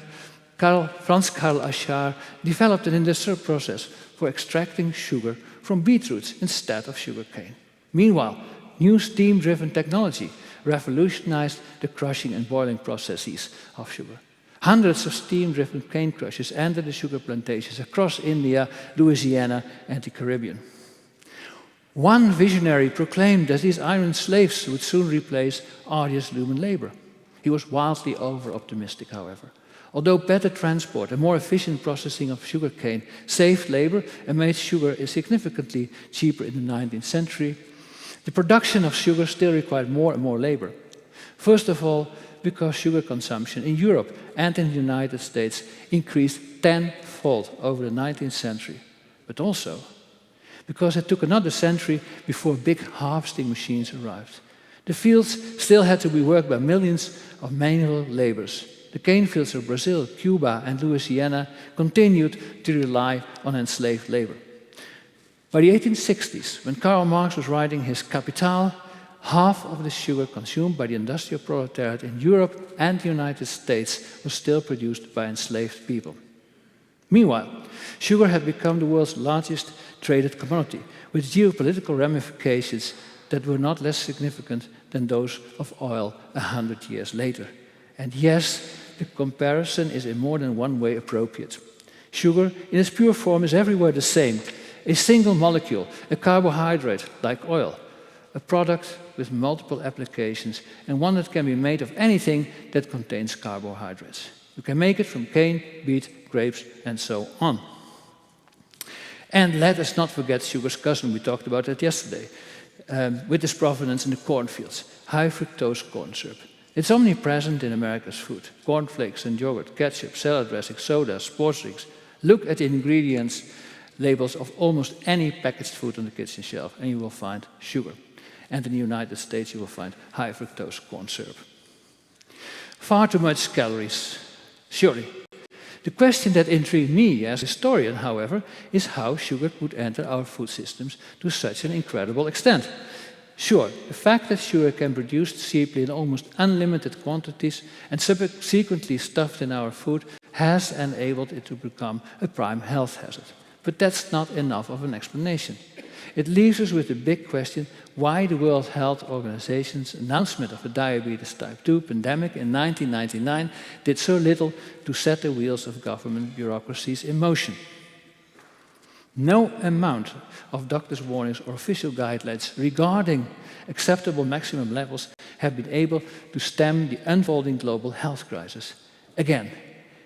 Franz Karl Aschar developed an industrial process for extracting sugar from beetroots instead of sugarcane. Meanwhile, new steam-driven technology revolutionized the crushing and boiling processes of sugar. Hundreds of steam-driven cane crushers entered the sugar plantations across India, Louisiana, and the Caribbean. One visionary proclaimed that these iron slaves would soon replace arduous human labor. He was wildly over-optimistic, however. Although better transport and more efficient processing of sugarcane saved labor and made sugar significantly cheaper in the 19th century, the production of sugar still required more and more labor. First of all, because sugar consumption in Europe and in the United States increased tenfold over the 19th century, but also because it took another century before big harvesting machines arrived. The fields still had to be worked by millions of manual laborers. The cane fields of Brazil, Cuba, and Louisiana continued to rely on enslaved labor. By the 1860s, when Karl Marx was writing his Capital, half of the sugar consumed by the industrial proletariat in Europe and the United States was still produced by enslaved people. Meanwhile, sugar had become the world's largest traded commodity, with geopolitical ramifications that were not less significant than those of oil 100 years later. And yes, the comparison is in more than one way appropriate. Sugar, in its pure form, is everywhere the same. A single molecule, a carbohydrate like oil, a product with multiple applications, and one that can be made of anything that contains carbohydrates. You can make it from cane, beet, grapes, and so on. And let us not forget sugar's cousin, we talked about that yesterday, with its provenance in the cornfields, high fructose corn syrup. It's omnipresent in America's food. Cornflakes and yogurt, ketchup, salad dressing, soda, sports drinks. Look at the ingredients labels of almost any packaged food on the kitchen shelf, and you will find sugar. And in the United States, you will find high fructose corn syrup. Far too much calories, surely. The question that intrigued me as a historian, however, is how sugar could enter our food systems to such an incredible extent. Sure, the fact that sugar can be produced cheaply in almost unlimited quantities and subsequently stuffed in our food has enabled it to become a prime health hazard. But that's not enough of an explanation. It leaves us with the big question why the World Health Organization's announcement of the diabetes type 2 pandemic in 1999 did so little to set the wheels of government bureaucracies in motion. No amount of doctors' warnings or official guidelines regarding acceptable maximum levels have been able to stem the unfolding global health crisis. Again,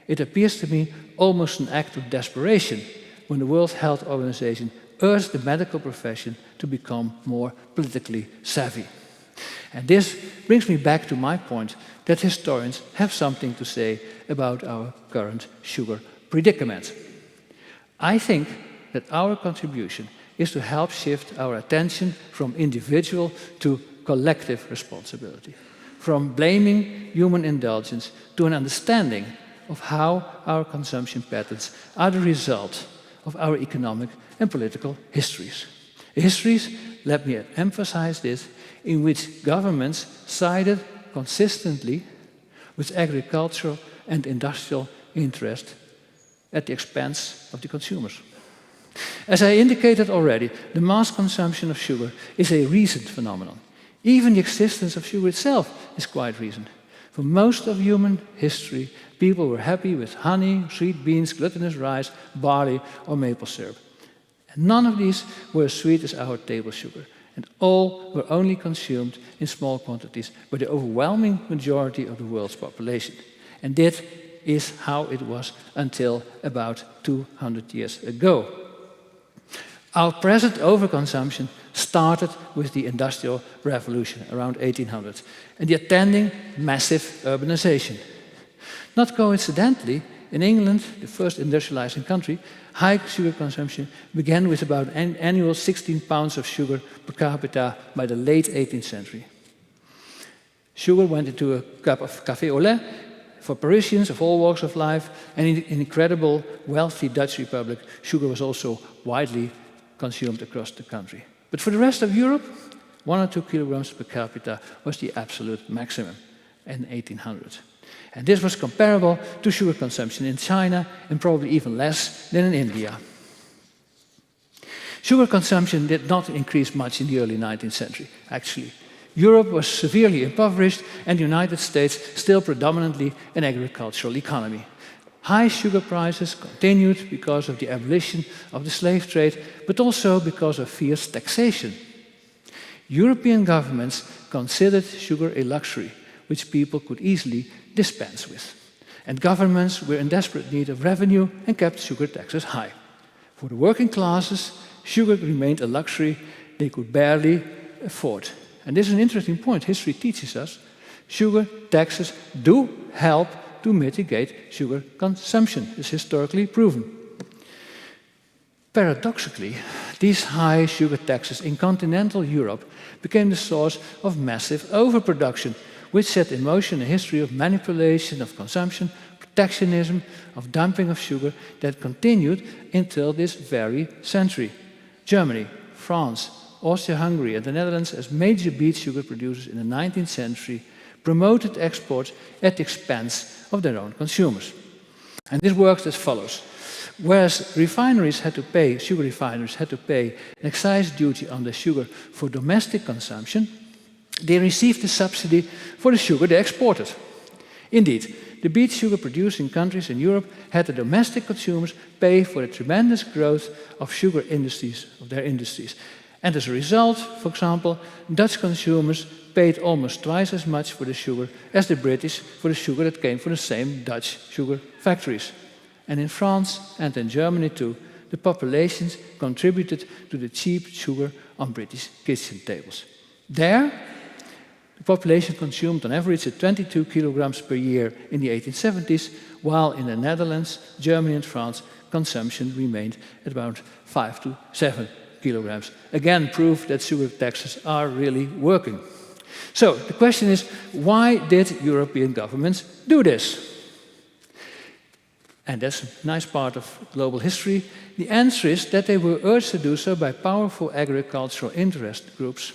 it appears to me almost an act of desperation when the World Health Organization urged the medical profession to become more politically savvy. And this brings me back to my point that historians have something to say about our current sugar predicament. I think that our contribution is to help shift our attention from individual to collective responsibility, from blaming human indulgence to an understanding of how our consumption patterns are the result of our economic and political histories. Histories, let me emphasize this, in which governments sided consistently with agricultural and industrial interest at the expense of the consumers. As I indicated already, the mass consumption of sugar is a recent phenomenon. Even the existence of sugar itself is quite recent. For most of human history, people were happy with honey, sweet beans, glutinous rice, barley, or maple syrup. And none of these were as sweet as our table sugar, and all were only consumed in small quantities by the overwhelming majority of the world's population. And that is how it was until about 200 years ago. Our present overconsumption started with the Industrial Revolution around 1800 and the attending massive urbanization. Not coincidentally, in England, the first industrializing country, high sugar consumption began with about an annual 16 pounds of sugar per capita by the late 18th century. Sugar went into a cup of café au lait for Parisians of all walks of life, and in the incredible, wealthy Dutch Republic, sugar was also widely consumed across the country. But for the rest of Europe, 1 or 2 kilograms per capita was the absolute maximum in 1800. And this was comparable to sugar consumption in China and probably even less than in India. Sugar consumption did not increase much in the early 19th century, actually. Europe was severely impoverished and the United States still predominantly an agricultural economy. High sugar prices continued because of the abolition of the slave trade, but also because of fierce taxation. European governments considered sugar a luxury which people could easily dispense with. And governments were in desperate need of revenue and kept sugar taxes high. For the working classes, sugar remained a luxury they could barely afford. And this is an interesting point. History teaches us sugar taxes do help to mitigate sugar consumption. It's historically proven. Paradoxically, these high sugar taxes in continental Europe became the source of massive overproduction, which set in motion a history of manipulation of consumption, protectionism, of dumping of sugar that continued until this very century. Germany, France, Austria-Hungary and the Netherlands, as major beet sugar producers in the 19th century, promoted exports at the expense of their own consumers. And this works as follows. Whereas sugar refineries had to pay an excise duty on the sugar for domestic consumption, they received a subsidy for the sugar they exported. Indeed, the beet sugar producing countries in Europe had the domestic consumers pay for the tremendous growth of sugar industries, of their industries. And as a result, for example, Dutch consumers paid almost twice as much for the sugar as the British for the sugar that came from the same Dutch sugar factories. And in France and in Germany too, the populations contributed to the cheap sugar on British kitchen tables. There, the population consumed on average 22 kilograms per year in the 1870s, while in the Netherlands, Germany and France, consumption remained at about 5 to 7 kilograms. Again, proof that sugar taxes are really working. So the question is, why did European governments do this? And that's a nice part of global history. The answer is that they were urged to do so by powerful agricultural interest groups,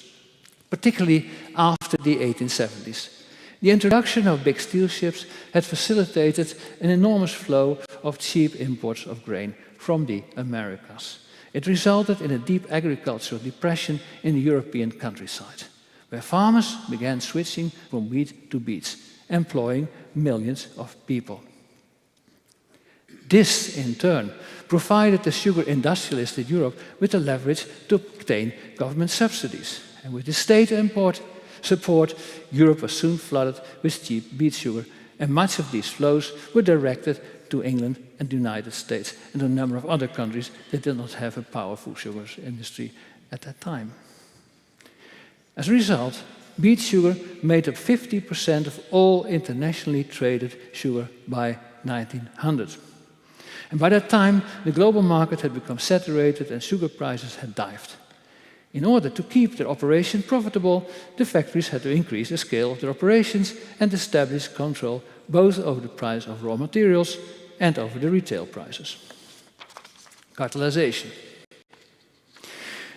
particularly after the 1870s. The introduction of big steel ships had facilitated an enormous flow of cheap imports of grain from the Americas. It resulted in a deep agricultural depression in the European countryside, where farmers began switching from wheat to beets, employing millions of people. This, in turn, provided the sugar industrialists in Europe with the leverage to obtain government subsidies. And with the state support, Europe was soon flooded with cheap beet sugar, and much of these flows were directed to England and the United States and a number of other countries that did not have a powerful sugar industry at that time. As a result, beet sugar made up 50% of all internationally traded sugar by 1900. And by that time, the global market had become saturated and sugar prices had dived. In order to keep their operation profitable, the factories had to increase the scale of their operations and establish control both over the price of raw materials and over the retail prices. Cartelization.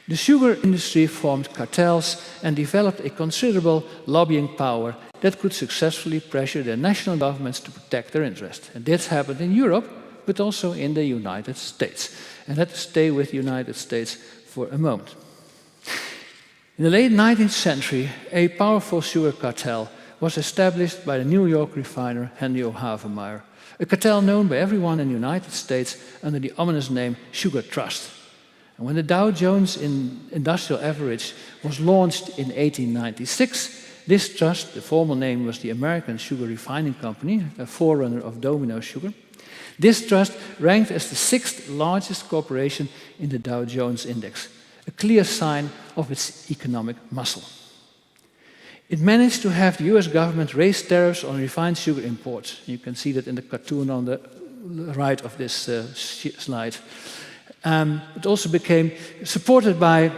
The sugar industry formed cartels and developed a considerable lobbying power that could successfully pressure their national governments to protect their interests. And this happened in Europe, but also in the United States. And let's stay with the United States for a moment. In the late 19th century, a powerful sugar cartel was established by the New York refiner Henry O. Havemeyer, a cartel known by everyone in the United States under the ominous name Sugar Trust. And when the Dow Jones Industrial Average was launched in 1896, this trust, the formal name was the American Sugar Refining Company, a forerunner of Domino Sugar. This trust ranked as the 6th largest corporation in the Dow Jones Index, a clear sign of its economic muscle. It managed to have the US government raise tariffs on refined sugar imports. You can see that in the cartoon on the right of this slide. It also became, supported by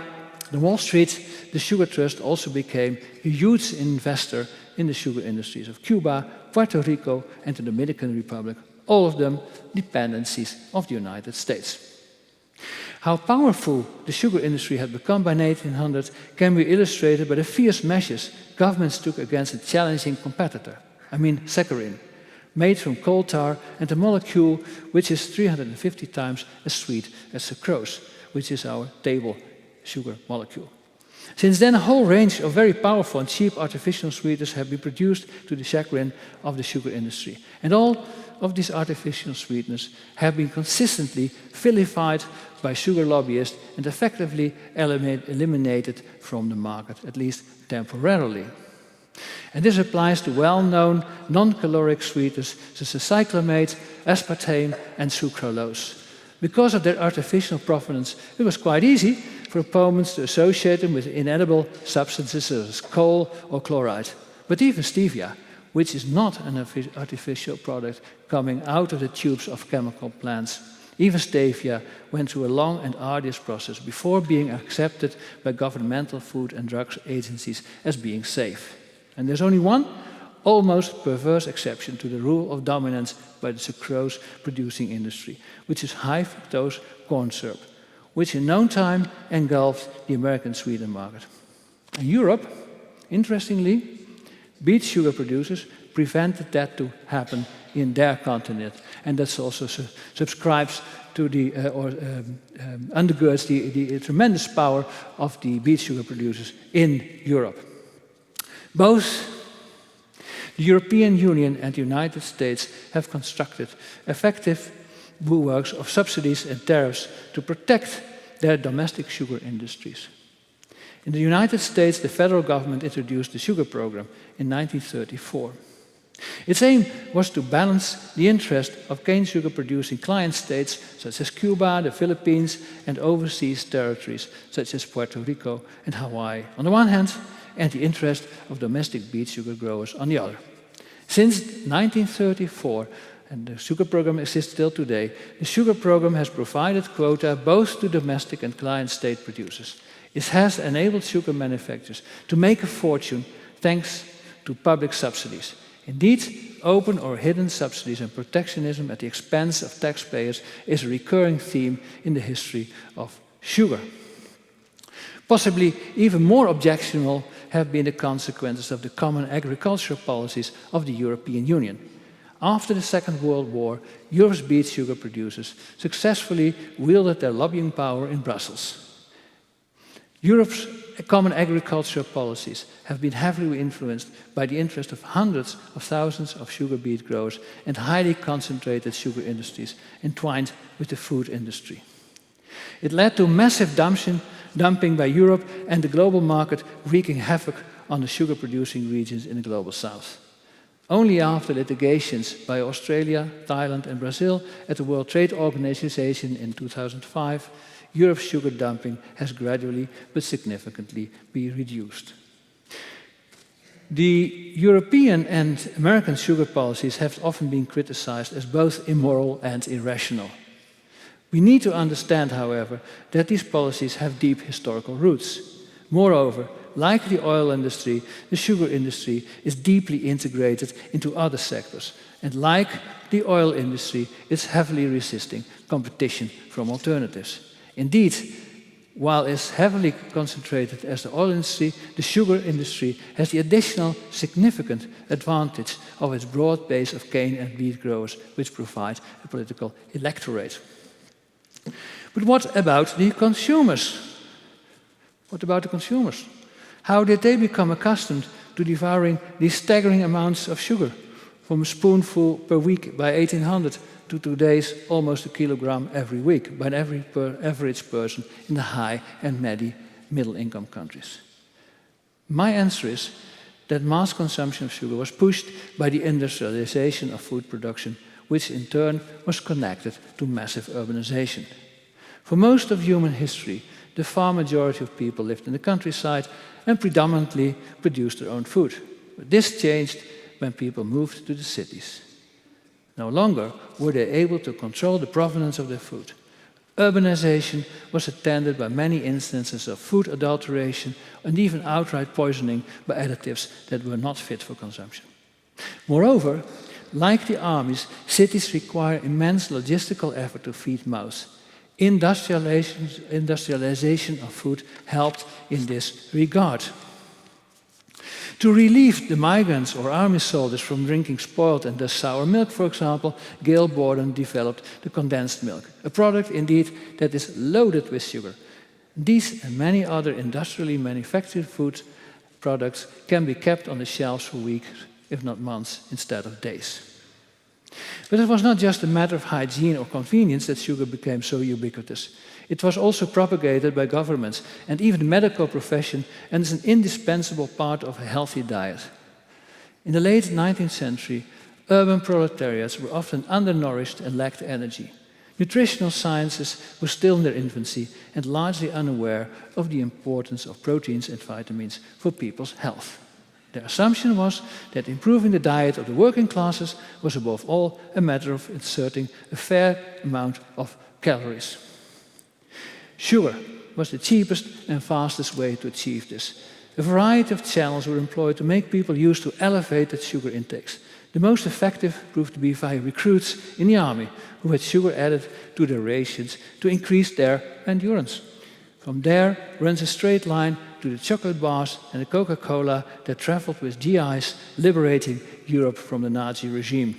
the Wall Street, the Sugar Trust also became a huge investor in the sugar industries of Cuba, Puerto Rico, and the Dominican Republic, all of them dependencies of the United States. How powerful the sugar industry had become by 1800 can be illustrated by the fierce measures governments took against a challenging competitor, saccharin, made from coal tar and a molecule which is 350 times as sweet as sucrose, which is our table sugar molecule. Since then, a whole range of very powerful and cheap artificial sweeteners have been produced to the chagrin of the sugar industry. And all of these artificial sweeteners have been consistently vilified by sugar lobbyists and effectively eliminated from the market, at least temporarily. And this applies to well-known non-caloric sweeteners such as cyclamate, aspartame, and sucralose. Because of their artificial provenance, it was quite easy for opponents to associate them with inedible substances such as coal or chloride. But even stevia, which is not an artificial product coming out of the tubes of chemical plants, even stevia went through a long and arduous process before being accepted by governmental food and drugs agencies as being safe. And there's only one almost perverse exception to the rule of dominance by the sucrose-producing industry, which is high fructose corn syrup, which in no time engulfed the American sweetener market. In Europe, interestingly, beet sugar producers prevented that to happen in their continent, and that also subscribes to the undergirds the tremendous power of the beet sugar producers in Europe. Both the European Union and the United States have constructed effective bulwarks of subsidies and tariffs to protect their domestic sugar industries. In the United States, the federal government introduced the sugar program in 1934. Its aim was to balance the interest of cane sugar producing client states such as Cuba, the Philippines, and overseas territories such as Puerto Rico and Hawaii on the one hand, and the interest of domestic beet sugar growers on the other. Since 1934, and the sugar program exists still today, the sugar program has provided quota both to domestic and client state producers. It has enabled sugar manufacturers to make a fortune thanks to public subsidies. Indeed, open or hidden subsidies and protectionism at the expense of taxpayers is a recurring theme in the history of sugar. Possibly even more objectionable have been the consequences of the common agricultural policies of the European Union. After the Second World War, Europe's beet sugar producers successfully wielded their lobbying power in Brussels. Europe's common agricultural policies have been heavily influenced by the interest of hundreds of thousands of sugar beet growers and highly concentrated sugar industries entwined with the food industry. It led to massive dumping by Europe and the global market, wreaking havoc on the sugar-producing regions in the global south. Only after litigations by Australia, Thailand and Brazil at the World Trade Organization in 2005, Europe's sugar dumping has gradually but significantly been reduced. The European and American sugar policies have often been criticized as both immoral and irrational. We need to understand, however, that these policies have deep historical roots. Moreover, like the oil industry, the sugar industry is deeply integrated into other sectors, and like the oil industry, it's heavily resisting competition from alternatives. Indeed, while it's heavily concentrated as the oil industry, the sugar industry has the additional significant advantage of its broad base of cane and wheat growers, which provide a political electorate. But what about the consumers? What about the consumers? How did they become accustomed to devouring these staggering amounts of sugar, from a spoonful per week by 1800 to today's almost a kilogram every week by every average person in the high and middle-income countries? My answer is that mass consumption of sugar was pushed by the industrialization of food production, which in turn was connected to massive urbanization. For most of human history, the far majority of people lived in the countryside and predominantly produced their own food. But this changed when people moved to the cities. No longer were they able to control the provenance of their food. Urbanization was attended by many instances of food adulteration and even outright poisoning by additives that were not fit for consumption. Moreover, like the armies, cities require immense logistical effort to feed mouths. Industrialization of food helped in this regard. To relieve the migrants or army soldiers from drinking spoiled and thus sour milk, for example, Gail Borden developed the condensed milk, a product indeed that is loaded with sugar. These and many other industrially manufactured food products can be kept on the shelves for weeks, if not months, instead of days. But it was not just a matter of hygiene or convenience that sugar became so ubiquitous. It was also propagated by governments and even the medical profession, and is an indispensable part of a healthy diet. In the late 19th century, urban proletariats were often undernourished and lacked energy. Nutritional sciences were still in their infancy and largely unaware of the importance of proteins and vitamins for people's health. Their assumption was that improving the diet of the working classes was above all a matter of inserting a fair amount of calories. Sugar was the cheapest and fastest way to achieve this. A variety of channels were employed to make people used to elevated sugar intakes. The most effective proved to be via recruits in the army, who had sugar added to their rations to increase their endurance. From there runs a straight line to the chocolate bars and the Coca-Cola that traveled with GIs, liberating Europe from the Nazi regime.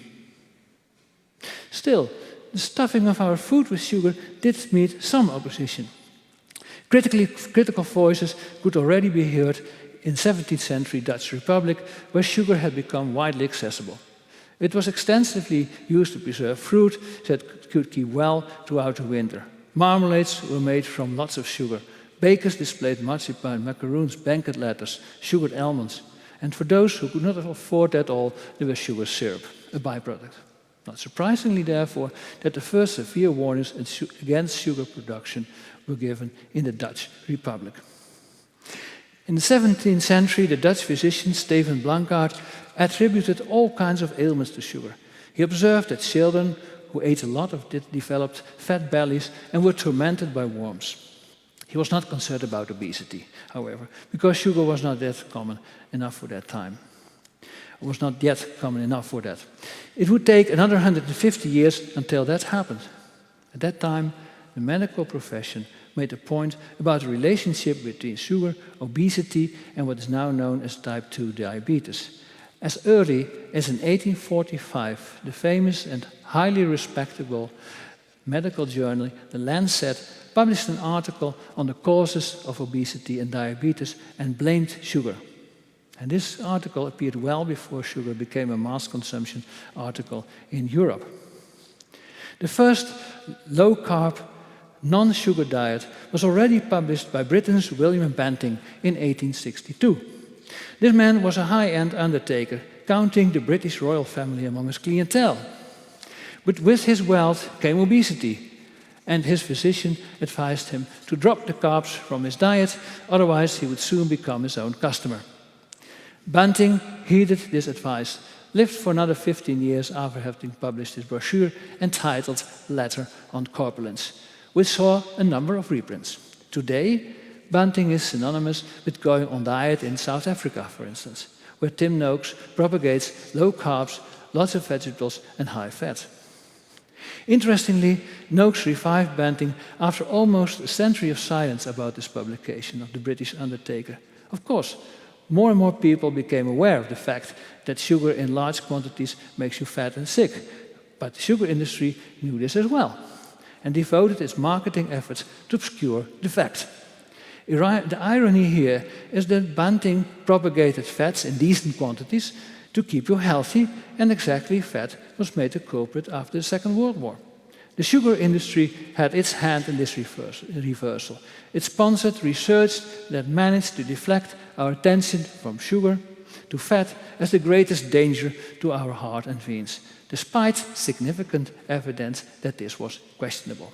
Still, the stuffing of our food with sugar did meet some opposition. Critical voices could already be heard in 17th century Dutch Republic, where sugar had become widely accessible. It was extensively used to preserve fruit that could keep well throughout the winter. Marmalades were made from lots of sugar. Bakers displayed marzipan, macaroons, banquet letters, sugared almonds. And for those who could not afford that all, there was sugar syrup, a byproduct. Not surprisingly, therefore, that the first severe warnings against sugar production were given in the Dutch Republic. In the 17th century, the Dutch physician Steven Blankaart attributed all kinds of ailments to sugar. He observed that children who ate a lot of it developed fat bellies and were tormented by worms. He was not concerned about obesity, however, because sugar was not that common enough for that time. It was not yet common enough for that. It would take another 150 years until that happened. At that time, the medical profession made a point about the relationship between sugar, obesity, and what is now known as type 2 diabetes. As early as in 1845, the famous and highly respectable medical journal, The Lancet, published an article on the causes of obesity and diabetes and blamed sugar. And this article appeared well before sugar became a mass consumption article in Europe. The first low-carb, non-sugar diet was already published by Britain's William Banting in 1862. This man was a high-end undertaker, counting the British royal family among his clientele. But with his wealth came obesity, and his physician advised him to drop the carbs from his diet, otherwise he would soon become his own customer. Banting heeded this advice, lived for another 15 years after having published his brochure entitled Letter on Corpulence, which saw a number of reprints. Today, Banting is synonymous with going on diet in South Africa, for instance, where Tim Noakes propagates low carbs, lots of vegetables, and high fat. Interestingly, Noakes revived Banting after almost a century of silence about this publication of the British undertaker. Of course, more and more people became aware of the fact that sugar in large quantities makes you fat and sick. But the sugar industry knew this as well and devoted its marketing efforts to obscure the fact. The irony here is that Banting propagated fats in decent quantities to keep you healthy, and exactly fat was made a culprit after the Second World War. The sugar industry had its hand in this reversal. It sponsored research that managed to deflect our attention from sugar to fat as the greatest danger to our heart and veins, despite significant evidence that this was questionable.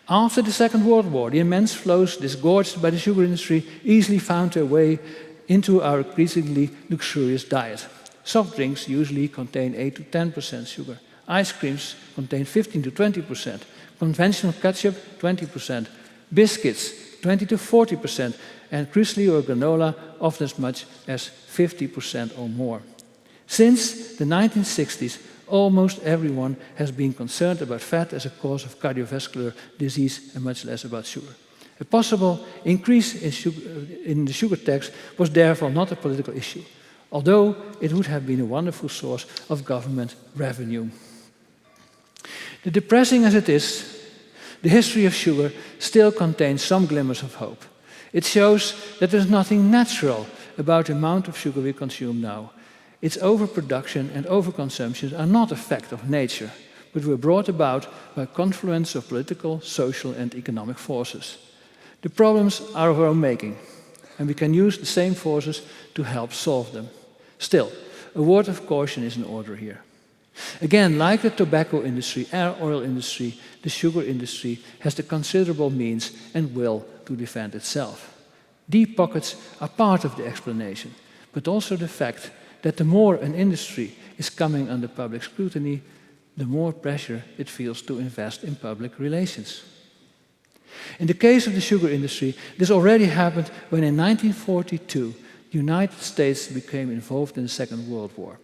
After the Second World War, the immense flows disgorged by the sugar industry easily found their way into our increasingly luxurious diet. Soft drinks usually contain 8 to 10% sugar. Ice creams contain 15 to 20%. Conventional ketchup, 20%. Biscuits, 20 to 40%. And muesli or granola, often as much as 50% or more. Since the 1960s, almost everyone has been concerned about fat as a cause of cardiovascular disease and much less about sugar. A possible increase in the sugar tax was therefore not a political issue, although it would have been a wonderful source of government revenue. Depressing as it is, the history of sugar still contains some glimmers of hope. It shows that there's nothing natural about the amount of sugar we consume now. Its overproduction and overconsumption are not a fact of nature, but were brought about by a confluence of political, social, and economic forces. The problems are of our own making, and we can use the same forces to help solve them. Still, a word of caution is in order here. Again, like the tobacco industry and oil industry, the sugar industry has the considerable means and will to defend itself. Deep pockets are part of the explanation, but also the fact that the more an industry is coming under public scrutiny, the more pressure it feels to invest in public relations. In the case of the sugar industry, this already happened when in 1942 the United States became involved in the Second World War.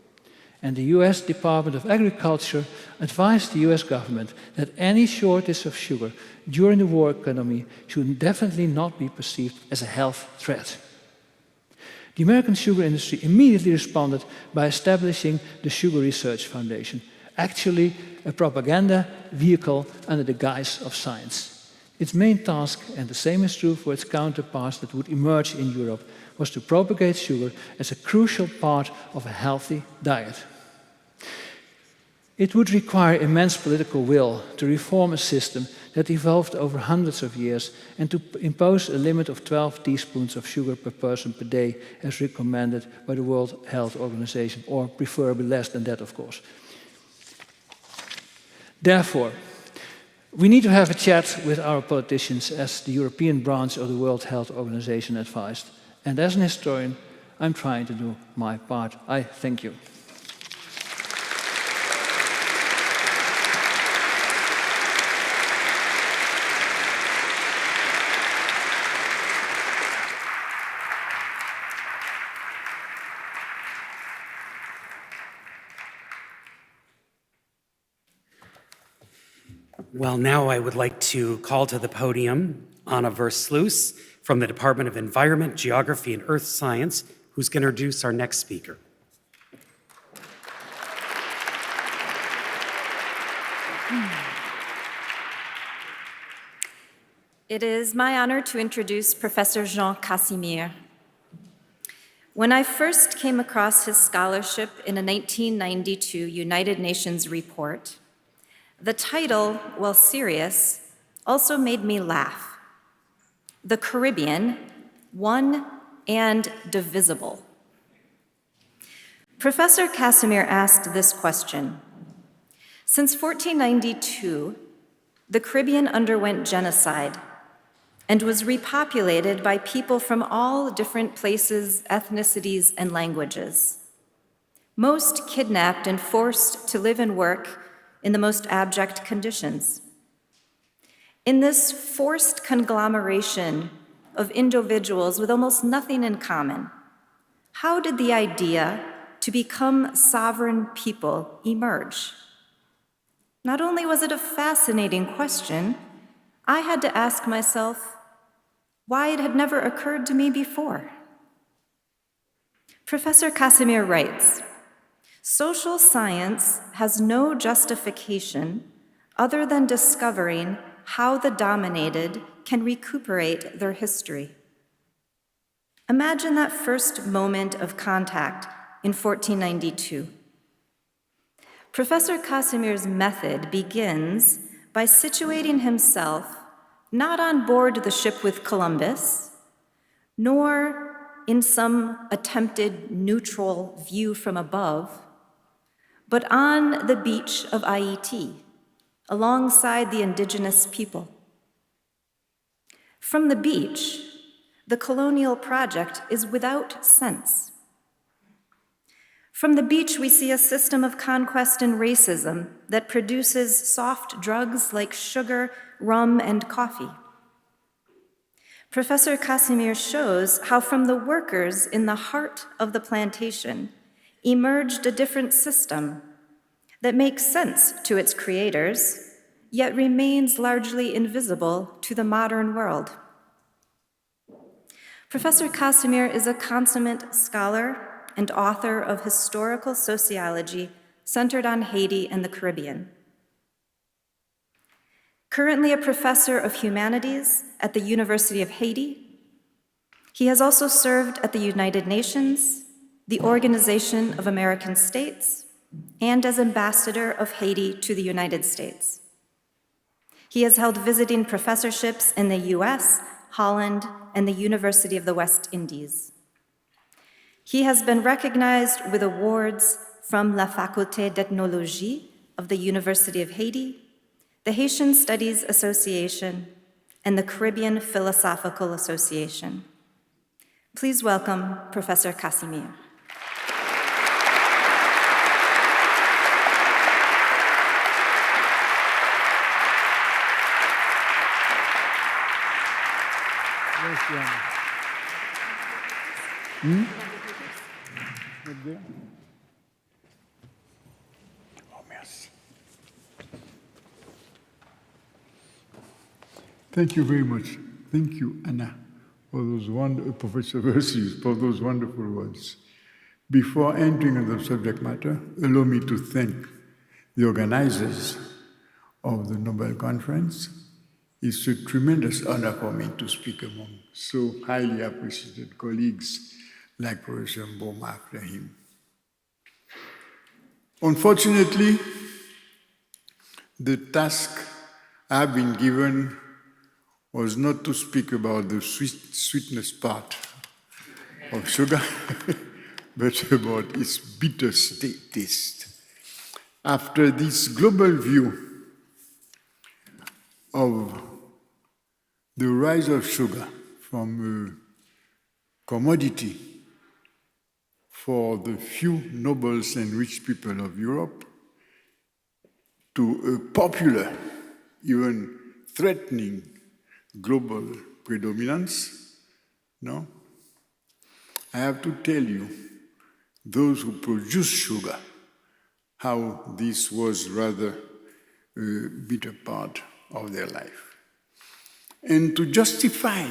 And the US Department of Agriculture advised the US government that any shortage of sugar during the war economy should definitely not be perceived as a health threat. The American sugar industry immediately responded by establishing the Sugar Research Foundation, actually a propaganda vehicle under the guise of science. Its main task, and the same is true for its counterparts that would emerge in Europe, was to propagate sugar as a crucial part of a healthy diet. It would require immense political will to reform a system that evolved over hundreds of years and to impose a limit of 12 teaspoons of sugar per person per day as recommended by the World Health Organization, or preferably less than that, of course. Therefore, we need to have a chat with our politicians as the European branch of the World Health Organization advised. And as an historian, I'm trying to do my part. I thank you. Well, now I would like to call to the podium Anna Versluis from the Department of Environment, Geography, and Earth Science, who's going to introduce our next speaker. It is my honor to introduce Professor Jean Casimir. When I first came across his scholarship in a 1992 United Nations report, the title, while serious, also made me laugh. The Caribbean, One and Divisible. Professor Casimir asked this question. Since 1492, the Caribbean underwent genocide and was repopulated by people from all different places, ethnicities, and languages. Most kidnapped and forced to live and work in the most abject conditions. In this forced conglomeration of individuals with almost nothing in common, how did the idea to become sovereign people emerge? Not only was it a fascinating question, I had to ask myself why it had never occurred to me before. Professor Casimir writes, social science has no justification other than discovering how the dominated can recuperate their history. Imagine that first moment of contact in 1492. Professor Casimir's method begins by situating himself not on board the ship with Columbus, nor in some attempted neutral view from above, but on the beach of Haiti, alongside the indigenous people. From the beach, the colonial project is without sense. From the beach, we see a system of conquest and racism that produces soft drugs like sugar, rum, and coffee. Professor Casimir shows how from the workers in the heart of the plantation emerged a different system that makes sense to its creators, yet remains largely invisible to the modern world. Professor Casimir is a consummate scholar and author of historical sociology centered on Haiti and the Caribbean. Currently a professor of humanities at the University of Haiti, he has also served at the United Nations, the Organization of American States, and as ambassador of Haiti to the United States. He has held visiting professorships in the US, Holland, and the University of the West Indies. He has been recognized with awards from La Faculté d'Ethnologie of the University of Haiti, the Haitian Studies Association, and the Caribbean Philosophical Association. Please welcome Professor Casimir. Oh, merci. Thank you very much. Thank you, Anna, for those Professor Versius, for those wonderful words. Before entering on the subject matter, allow me to thank the organizers of the Nobel Conference. It's a tremendous honor for me to speak among so highly appreciated colleagues like Professor Bosma after him. Unfortunately, the task I've been given was not to speak about the sweetness part of sugar, but about its bitter taste. After this global view of the rise of sugar from a commodity for the few nobles and rich people of Europe to a popular, even threatening global predominance, no? I have to tell you, those who produce sugar, how this was rather a bitter part of their life. And to justify